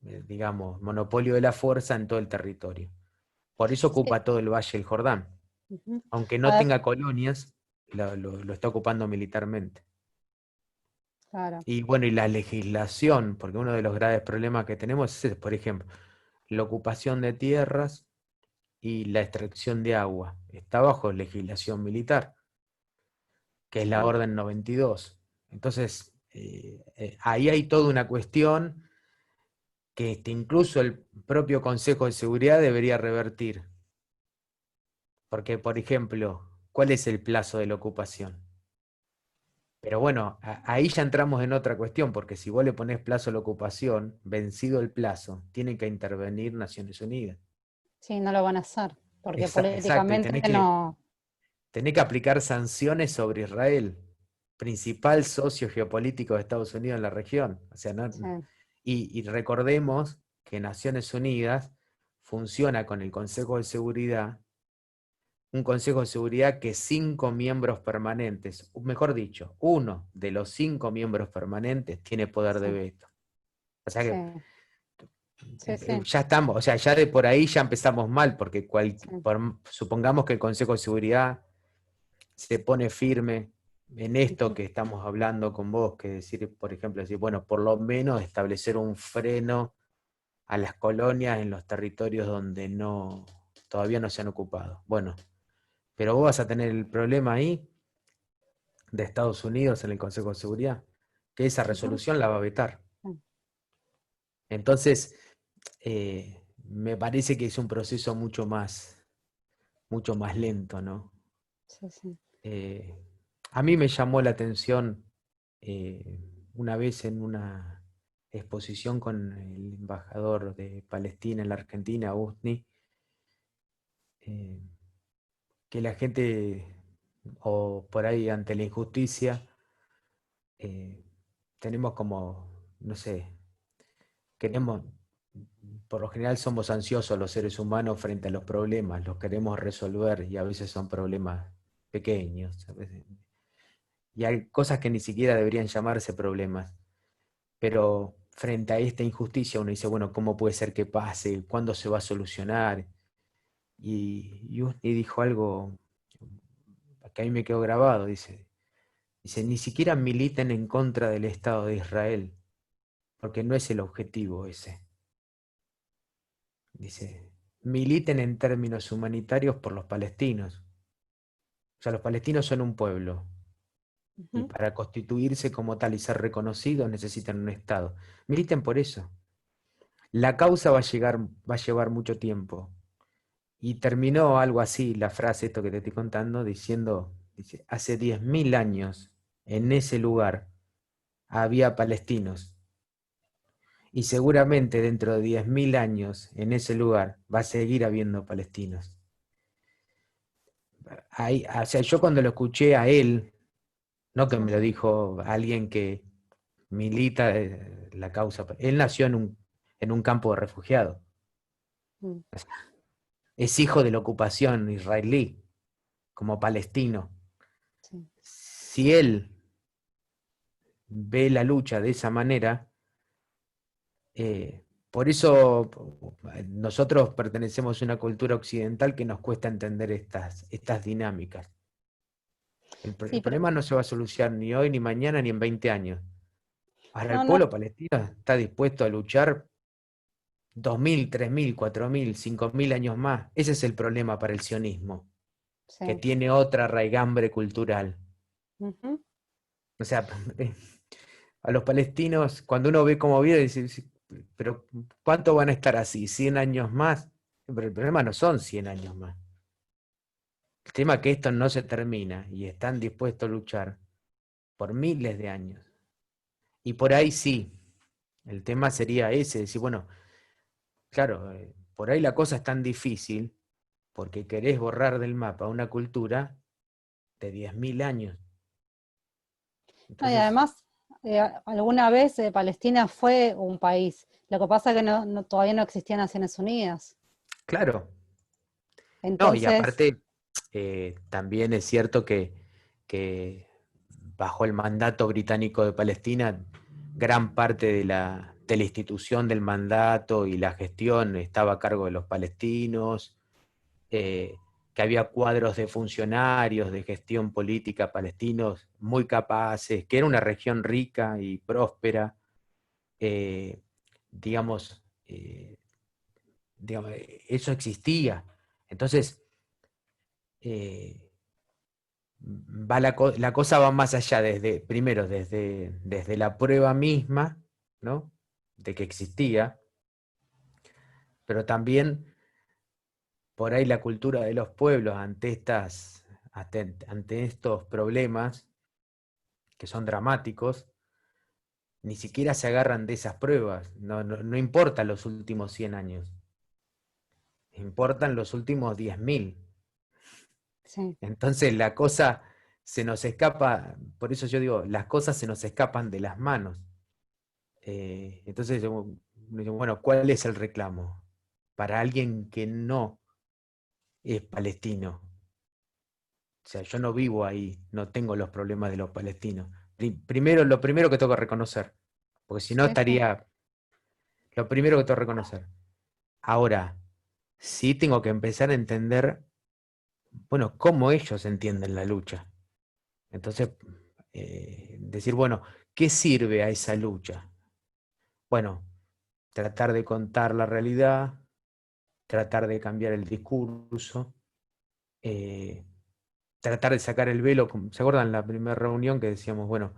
digamos, monopolio de la fuerza en todo el territorio. Por eso ocupa todo el Valle del Jordán. Ujú. Aunque no A ver, tenga colonias, lo está ocupando militarmente. claro. Y bueno, y la legislación, porque uno de los graves problemas que tenemos es, por ejemplo, la ocupación de tierras y la extracción de agua. Está bajo legislación militar, que es la Orden 92. Entonces, ahí hay toda una cuestión que incluso el propio Consejo de Seguridad debería revertir. Porque, por ejemplo, ¿cuál es el plazo de la ocupación? Pero bueno, ahí ya entramos en otra cuestión, porque si vos le ponés plazo a la ocupación, vencido el plazo, tiene que intervenir Naciones Unidas. Sí, no lo van a hacer, porque Exacto, y políticamente no. tenés que aplicar sanciones sobre Israel, principal socio geopolítico de Estados Unidos en la región. O sea, Sí, y recordemos que Naciones Unidas funciona con el Consejo de Seguridad, un Consejo de Seguridad que 5 miembros permanentes, mejor dicho, uno de los 5 miembros permanentes tiene poder de sí, veto. O sea que sí, sí, ya estamos, o sea, ya de por ahí ya empezamos mal, porque sí. supongamos que el Consejo de Seguridad se pone firme en esto Ujú. que estamos hablando con vos, que decir, por ejemplo, decir, bueno, por lo menos establecer un freno a las colonias en los territorios donde todavía no se han ocupado. Bueno, pero vos vas a tener el problema ahí de Estados Unidos en el Consejo de Seguridad, que esa Ujú. resolución la va a vetar. Sí, Entonces, me parece que es un proceso mucho más lento, ¿no? sí, sí. Eh, a mí me llamó la atención una vez en una exposición con el embajador de Palestina en la Argentina, Usni, eh, que la gente, o por ahí ante la injusticia, tenemos como, no sé, queremos, por lo general somos ansiosos los seres humanos frente a los problemas, los queremos resolver y a veces son problemas pequeños, a veces. Y hay cosas que ni siquiera deberían llamarse problemas. Pero frente a esta injusticia uno dice, bueno, ¿cómo puede ser que pase? ¿Cuándo se va a solucionar? Y dijo algo que a mí me quedó grabado, dice, ni siquiera militen en contra del Estado de Israel, porque no es el objetivo ese. Dice, militen en términos humanitarios por los palestinos. O sea, los palestinos son un pueblo, y Ujú. para constituirse como tal y ser reconocidos necesitan un Estado. Militen por eso. La causa va a llevar mucho tiempo. Y terminó algo así, la frase, esto que te estoy contando, dice, hace 10.000 años en ese lugar había palestinos. Y seguramente dentro de 10.000 años en ese lugar va a seguir habiendo palestinos. Ahí, o sea, yo cuando lo escuché a él, no que Sí, me lo dijo alguien que milita la causa, él nació en un campo de refugiados. mm, Es hijo de la ocupación israelí, como palestino. sí. Si él ve la lucha de esa manera, por eso nosotros pertenecemos a una cultura occidental que nos cuesta entender estas dinámicas. Sí, El problema no se va a solucionar ni hoy, ni mañana, ni en 20 años. Ahora el no, no, pueblo palestino está dispuesto a luchar 2.000, 3.000, 4.000, 5.000 años más. Ese es el problema para el sionismo, que sí. tiene otra raigambre cultural. Ujú. O sea, a los palestinos, cuando uno ve cómo vive, dice, pero ¿cuánto van a estar así? ¿100 años más? Pero el problema no son 100 años más. El tema es que esto no se termina y están dispuestos a luchar por miles de años. Y por ahí sí, el tema sería ese, decir, bueno, claro, por ahí la cosa es tan difícil porque querés borrar del mapa una cultura de 10.000 años. No, y Entonces, además alguna vez Palestina fue un país. Lo que pasa es que todavía no existían Naciones Unidas. Claro. No, y Entonces, aparte, también es cierto que bajo el mandato británico de Palestina, gran parte de la institución del mandato y la gestión estaba a cargo de los palestinos, que había cuadros de funcionarios de gestión política palestinos muy capaces, que era una región rica y próspera, eh, digamos, eso existía. Entonces, eh, la cosa va más allá, primero desde la prueba misma, ¿no? De que existía, pero también por ahí la cultura de los pueblos ante estos problemas que son dramáticos, ni siquiera se agarran de esas pruebas. No importan los últimos 100 años, importan los últimos 10.000. sí, Entonces la cosa se nos escapa, por eso yo digo, las cosas se nos escapan de las manos. Entonces, bueno, ¿cuál es el reclamo? Para alguien que no es palestino. O sea, yo no vivo ahí, no tengo los problemas de los palestinos. Primero, lo primero que tengo que reconocer, porque si no sí, sí. estaría, lo primero que tengo que reconocer. Ahora, sí tengo que empezar a entender, bueno, cómo ellos entienden la lucha. Entonces, decir, bueno, ¿qué sirve a esa lucha? Bueno, tratar de contar la realidad, tratar de cambiar el discurso, eh, tratar de sacar el velo. ¿Se acuerdan la primera reunión que decíamos, bueno,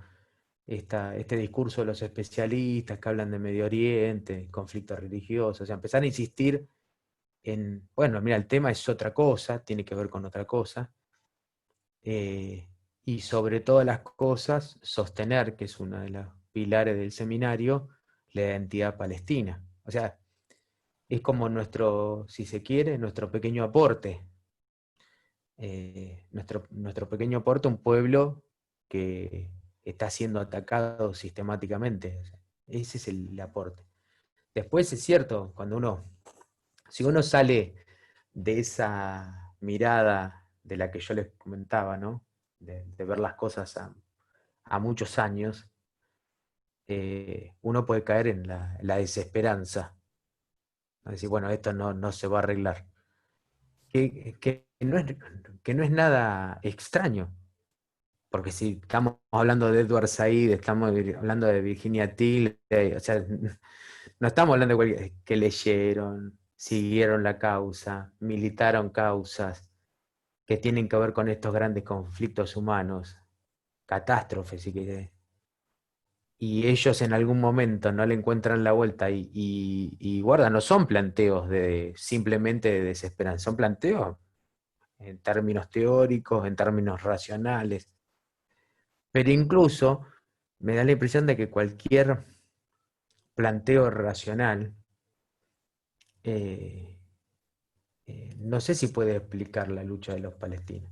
este discurso de los especialistas que hablan de Medio Oriente, conflictos religiosos, o sea, empezar a insistir en, bueno, mira, el tema es otra cosa, tiene que ver con otra cosa, y sobre todas las cosas, sostener, que es uno de los pilares del seminario, la identidad palestina. O sea, es como nuestro, si se quiere, nuestro pequeño aporte. Nuestro pequeño aporte a un pueblo que está siendo atacado sistemáticamente. O sea, ese es el aporte. Después es cierto, si uno sale de esa mirada de la que yo les comentaba, ¿no? De ver las cosas a muchos años, uno puede caer en la desesperanza. ¿No? Decir, bueno, esto no se va a arreglar. Que no es nada extraño, porque si estamos hablando de Edward Said, estamos hablando de Virginia Till, o sea, no estamos hablando de que leyeron, siguieron la causa, militaron causas que tienen que ver con estos grandes conflictos humanos, catástrofes, si querés. Y ellos en algún momento no le encuentran la vuelta y guarda, no son planteos simplemente de desesperanza, son planteos en términos teóricos, en términos racionales. Pero incluso me da la impresión de que cualquier planteo racional, eh, no sé si puede explicar la lucha de los palestinos.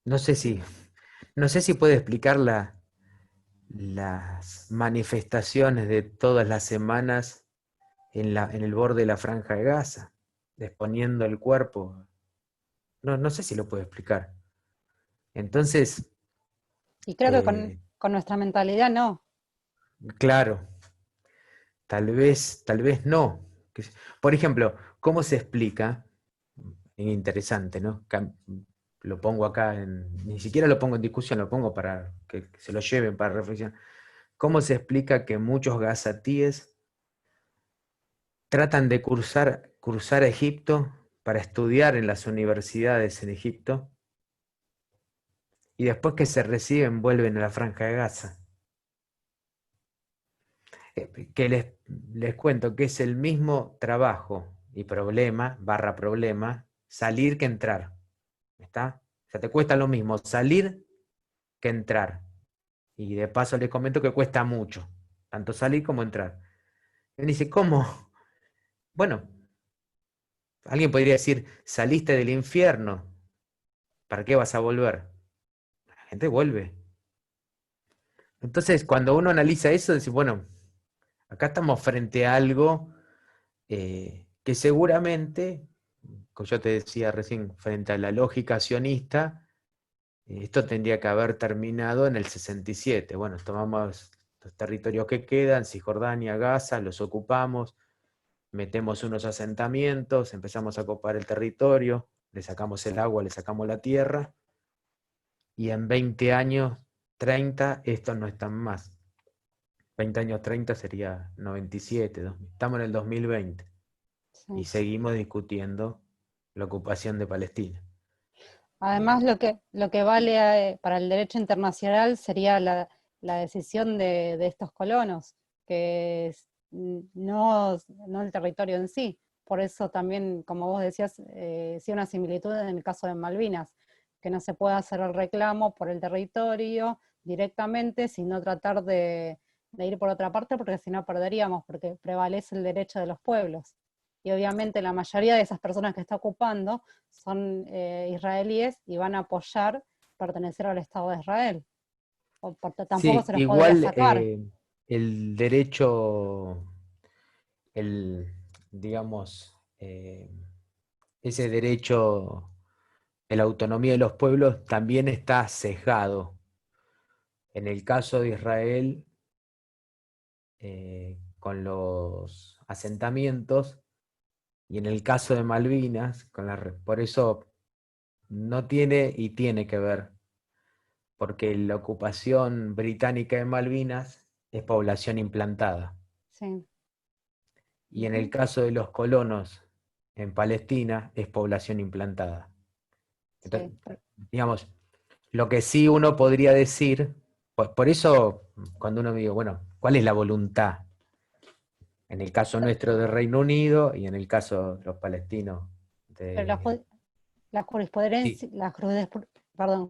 No sé si, no sé si puede explicar las manifestaciones de todas las semanas en el borde de la Franja de Gaza, exponiendo el cuerpo. No sé si lo puede explicar. Entonces, Y creo que con nuestra mentalidad no. claro, tal vez no. Por ejemplo, ¿cómo se explica? Interesante, ¿no? Lo pongo acá, ni siquiera lo pongo en discusión, lo pongo para que se lo lleven para reflexionar. ¿Cómo se explica que muchos gazatíes tratan de cruzar a Egipto para estudiar en las universidades en Egipto y después que se reciben vuelven a la Franja de Gaza? Que les cuento que es el mismo trabajo y problema, barra problema, salir que entrar. ¿Está? O sea, te cuesta lo mismo salir que entrar. Y de paso les comento que cuesta mucho, tanto salir como entrar. Y uno dice, ¿cómo? Bueno, alguien podría decir, saliste del infierno, ¿para qué vas a volver? La gente vuelve. Entonces, cuando uno analiza eso, dice, bueno, acá estamos frente a algo que seguramente, como yo te decía recién, frente a la lógica sionista, esto tendría que haber terminado en el 67. Bueno, tomamos los territorios que quedan, Cisjordania, Gaza, los ocupamos, metemos unos asentamientos, empezamos a ocupar el territorio, le sacamos el agua, le sacamos la tierra, y en 20 años, 30, estos no están más. 20 años 30 sería 97, 2000. Estamos en el 2020 y Sí. seguimos discutiendo la ocupación de Palestina. Además, lo que vale para el derecho internacional sería la decisión de estos colonos, que no el territorio en sí. Por eso también, como vos decías, sí una similitud en el caso de Malvinas, que no se puede hacer el reclamo por el territorio directamente, sino tratar de ir por otra parte, porque si no perderíamos, porque prevalece el derecho de los pueblos. Y obviamente la mayoría de esas personas que está ocupando son israelíes y van a apoyar pertenecer al Estado de Israel. Tampoco Sí, se los podría igual sacar. el derecho, digamos, ese derecho de la autonomía de los pueblos también está sesgado. En el caso de Israel, con los asentamientos, y en el caso de Malvinas, por eso no tiene y tiene que ver, porque la ocupación británica de Malvinas es población implantada. Sí. Y en el caso de los colonos en Palestina es población implantada. Entonces, Sí. digamos, lo que sí uno podría decir, por eso cuando uno me dice, bueno, ¿cuál es la voluntad? En el caso nuestro de Reino Unido y en el caso de los palestinos Pero de... la Sí, jurisprudencia,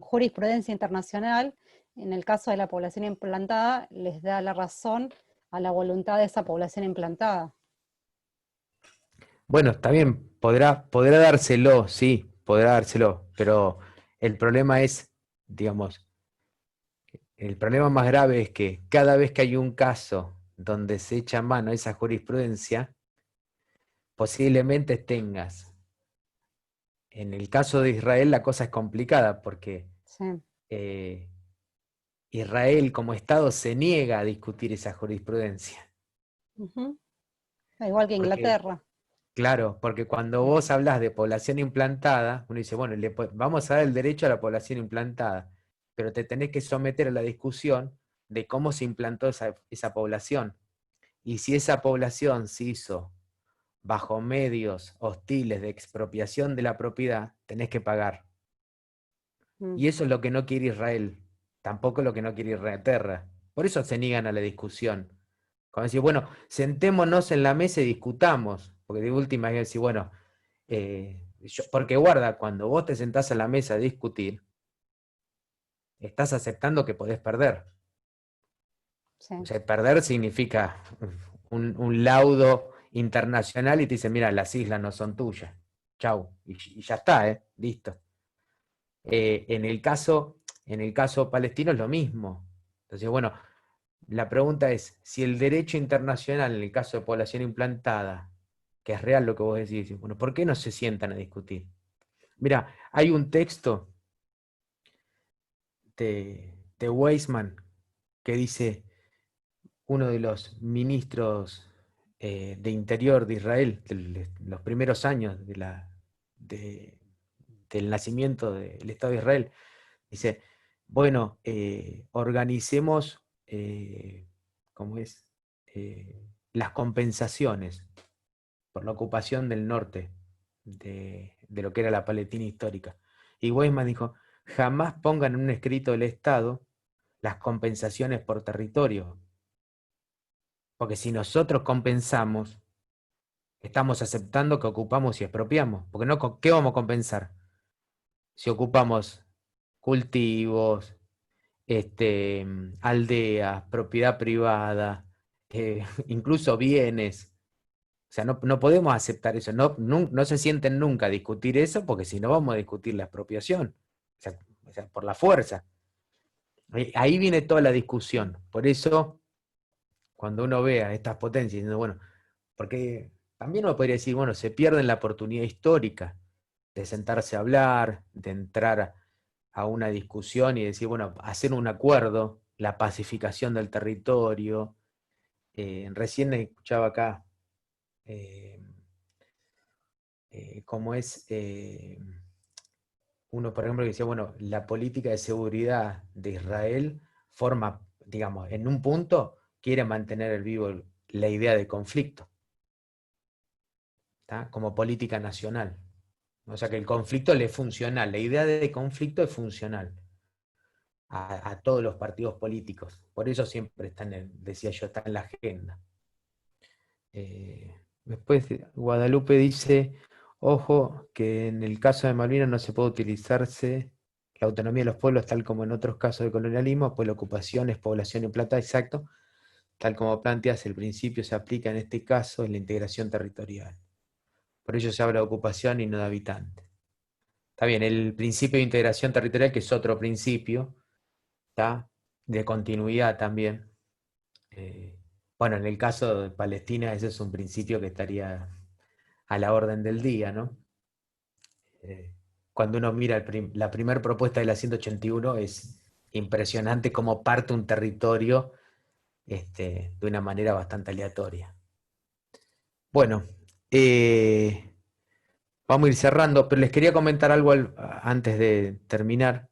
jurisprudencia internacional, en el caso de la población implantada, les da la razón a la voluntad de esa población implantada. bueno, también podrá dárselo, sí, podrá dárselo, pero el problema es, digamos, el problema más grave es que cada vez que hay un caso donde se echa mano a esa jurisprudencia, posiblemente tengas. En el caso de Israel la cosa es complicada porque Sí. eh, Israel como Estado se niega a discutir esa jurisprudencia. Ujú. Igual que Porque, Inglaterra. claro, porque cuando vos hablas de población implantada, uno dice, bueno, vamos a dar el derecho a la población implantada, pero te tenés que someter a la discusión de cómo se implantó esa población. Y si esa población se hizo bajo medios hostiles de expropiación de la propiedad, tenés que pagar. Mm. Y eso es lo que no quiere Israel, tampoco lo que no quiere Inglaterra. Por eso se niegan a la discusión. Como decir, bueno, sentémonos en la mesa y discutamos. Porque de última es decir, bueno, porque guarda, cuando vos te sentás a la mesa a discutir, estás aceptando que podés perder. Sí. O sea, perder significa un laudo internacional y te dicen, mira, las islas no son tuyas. Chau. Y ya está, listo. En el caso palestino es lo mismo. Entonces, bueno, la pregunta es, si el derecho internacional en el caso de población implantada, que es real lo que vos decís, bueno, ¿por qué no se sientan a discutir? Mira, hay un texto de Weizmann que dice, uno de los ministros de Interior de Israel, de los primeros años del nacimiento del Estado de Israel, dice, bueno, organicemos, ¿cómo es? Las compensaciones por la ocupación del norte de lo que era la Palestina histórica. Y Weizmann dijo, jamás pongan en un escrito del Estado las compensaciones por territorio, porque si nosotros compensamos, estamos aceptando que ocupamos y expropiamos, porque no, ¿qué vamos a compensar? Si ocupamos cultivos, aldeas, propiedad privada, incluso bienes. O sea, no podemos aceptar eso. No se sienten nunca a discutir eso, porque si no vamos a discutir la expropiación. O sea, por la fuerza. Ahí viene toda la discusión. Por eso, cuando uno ve a estas potencias, diciendo, bueno, porque también uno podría decir, bueno, se pierden la oportunidad histórica de sentarse a hablar, de entrar a una discusión y decir, bueno, hacer un acuerdo, la pacificación del territorio. Recién escuchaba acá cómo es uno, por ejemplo, que decía, bueno, la política de seguridad de Israel forma, digamos, en un punto quiere mantener el vivo la idea de conflicto, ¿tá? Como política nacional. O sea que el conflicto le es funcional, la idea de conflicto es funcional a todos los partidos políticos. Por eso siempre decía yo, está en la agenda. Después Guadalupe dice, ojo, que en el caso de Malvinas no se puede utilizarse la autonomía de los pueblos tal como en otros casos de colonialismo, pues la ocupación es población y plata, exacto, tal como planteas, el principio se aplica en este caso en la integración territorial. Por ello se habla de ocupación y no de habitante. Está bien, el principio de integración territorial, que es otro principio, ¿está? De continuidad también. Bueno, en el caso de Palestina ese es un principio que estaría a la orden del día, ¿no? Cuando uno mira la primera propuesta de la 181 es impresionante cómo parte un territorio de una manera bastante aleatoria. Bueno, vamos a ir cerrando, pero les quería comentar algo antes de terminar.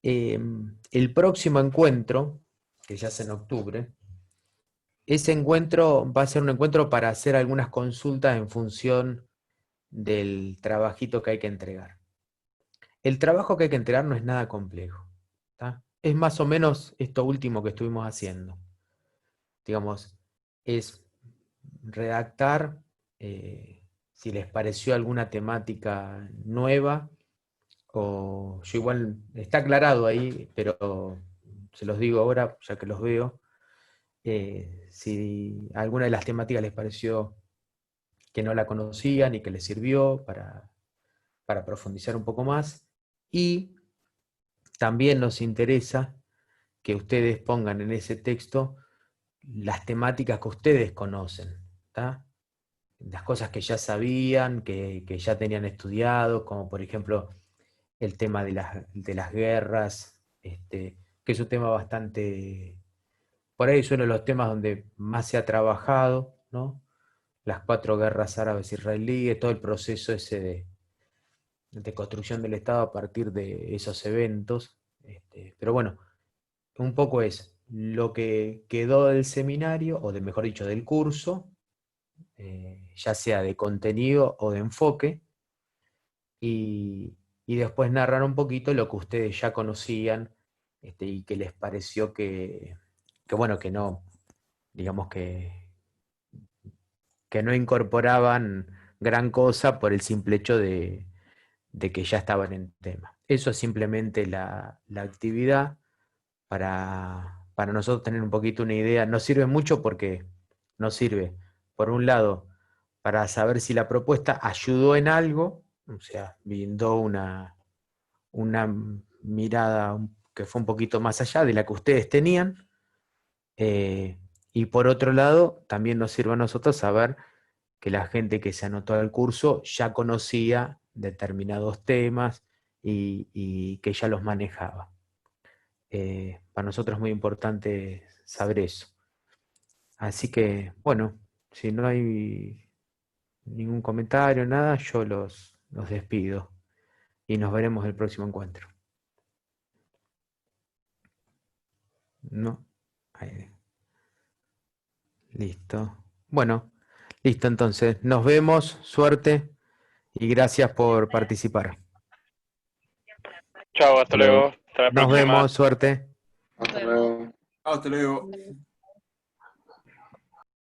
El próximo encuentro, que ya es en octubre, ese encuentro va a ser un encuentro para hacer algunas consultas en función del trabajito que hay que entregar. El trabajo que hay que entregar no es nada complejo, ¿tá? Es más o menos esto último que estuvimos haciendo. Digamos, es redactar, si les pareció alguna temática nueva, o yo igual, está aclarado ahí, pero se los digo ahora, ya que los veo, si alguna de las temáticas les pareció que no la conocían y que les sirvió para profundizar un poco más. Y también nos interesa que ustedes pongan en ese texto las temáticas que ustedes conocen, ¿tá? Las cosas que ya sabían, que ya tenían estudiado, como por ejemplo el tema de las guerras, que es un tema bastante, por ahí es uno de los temas donde más se ha trabajado, ¿no? Las 4 guerras árabes israelíes, todo el proceso ese de construcción del Estado a partir de esos eventos. Pero bueno, un poco es lo que quedó del seminario, o mejor dicho, del curso, ya sea de contenido o de enfoque, y después narrar un poquito lo que ustedes ya conocían, y que les pareció bueno, que no, digamos que no incorporaban gran cosa por el simple hecho de que ya estaban en tema. Eso es simplemente la actividad para nosotros tener un poquito una idea. Nos sirve mucho porque nos sirve, por un lado, para saber si la propuesta ayudó en algo, o sea, brindó una mirada que fue un poquito más allá de la que ustedes tenían, y por otro lado, también nos sirve a nosotros saber que la gente que se anotó al curso ya conocía determinados temas y que ya los manejaba. Para nosotros es muy importante saber eso. Así que, bueno, si no hay ningún comentario, nada, yo los despido y nos veremos el próximo encuentro. ¿No? Ahí. Listo. Bueno, listo entonces. Nos vemos, suerte y gracias por participar. Chao, hasta luego. Hasta la Nos próxima. vemos, suerte. Nos vemos. Hasta luego.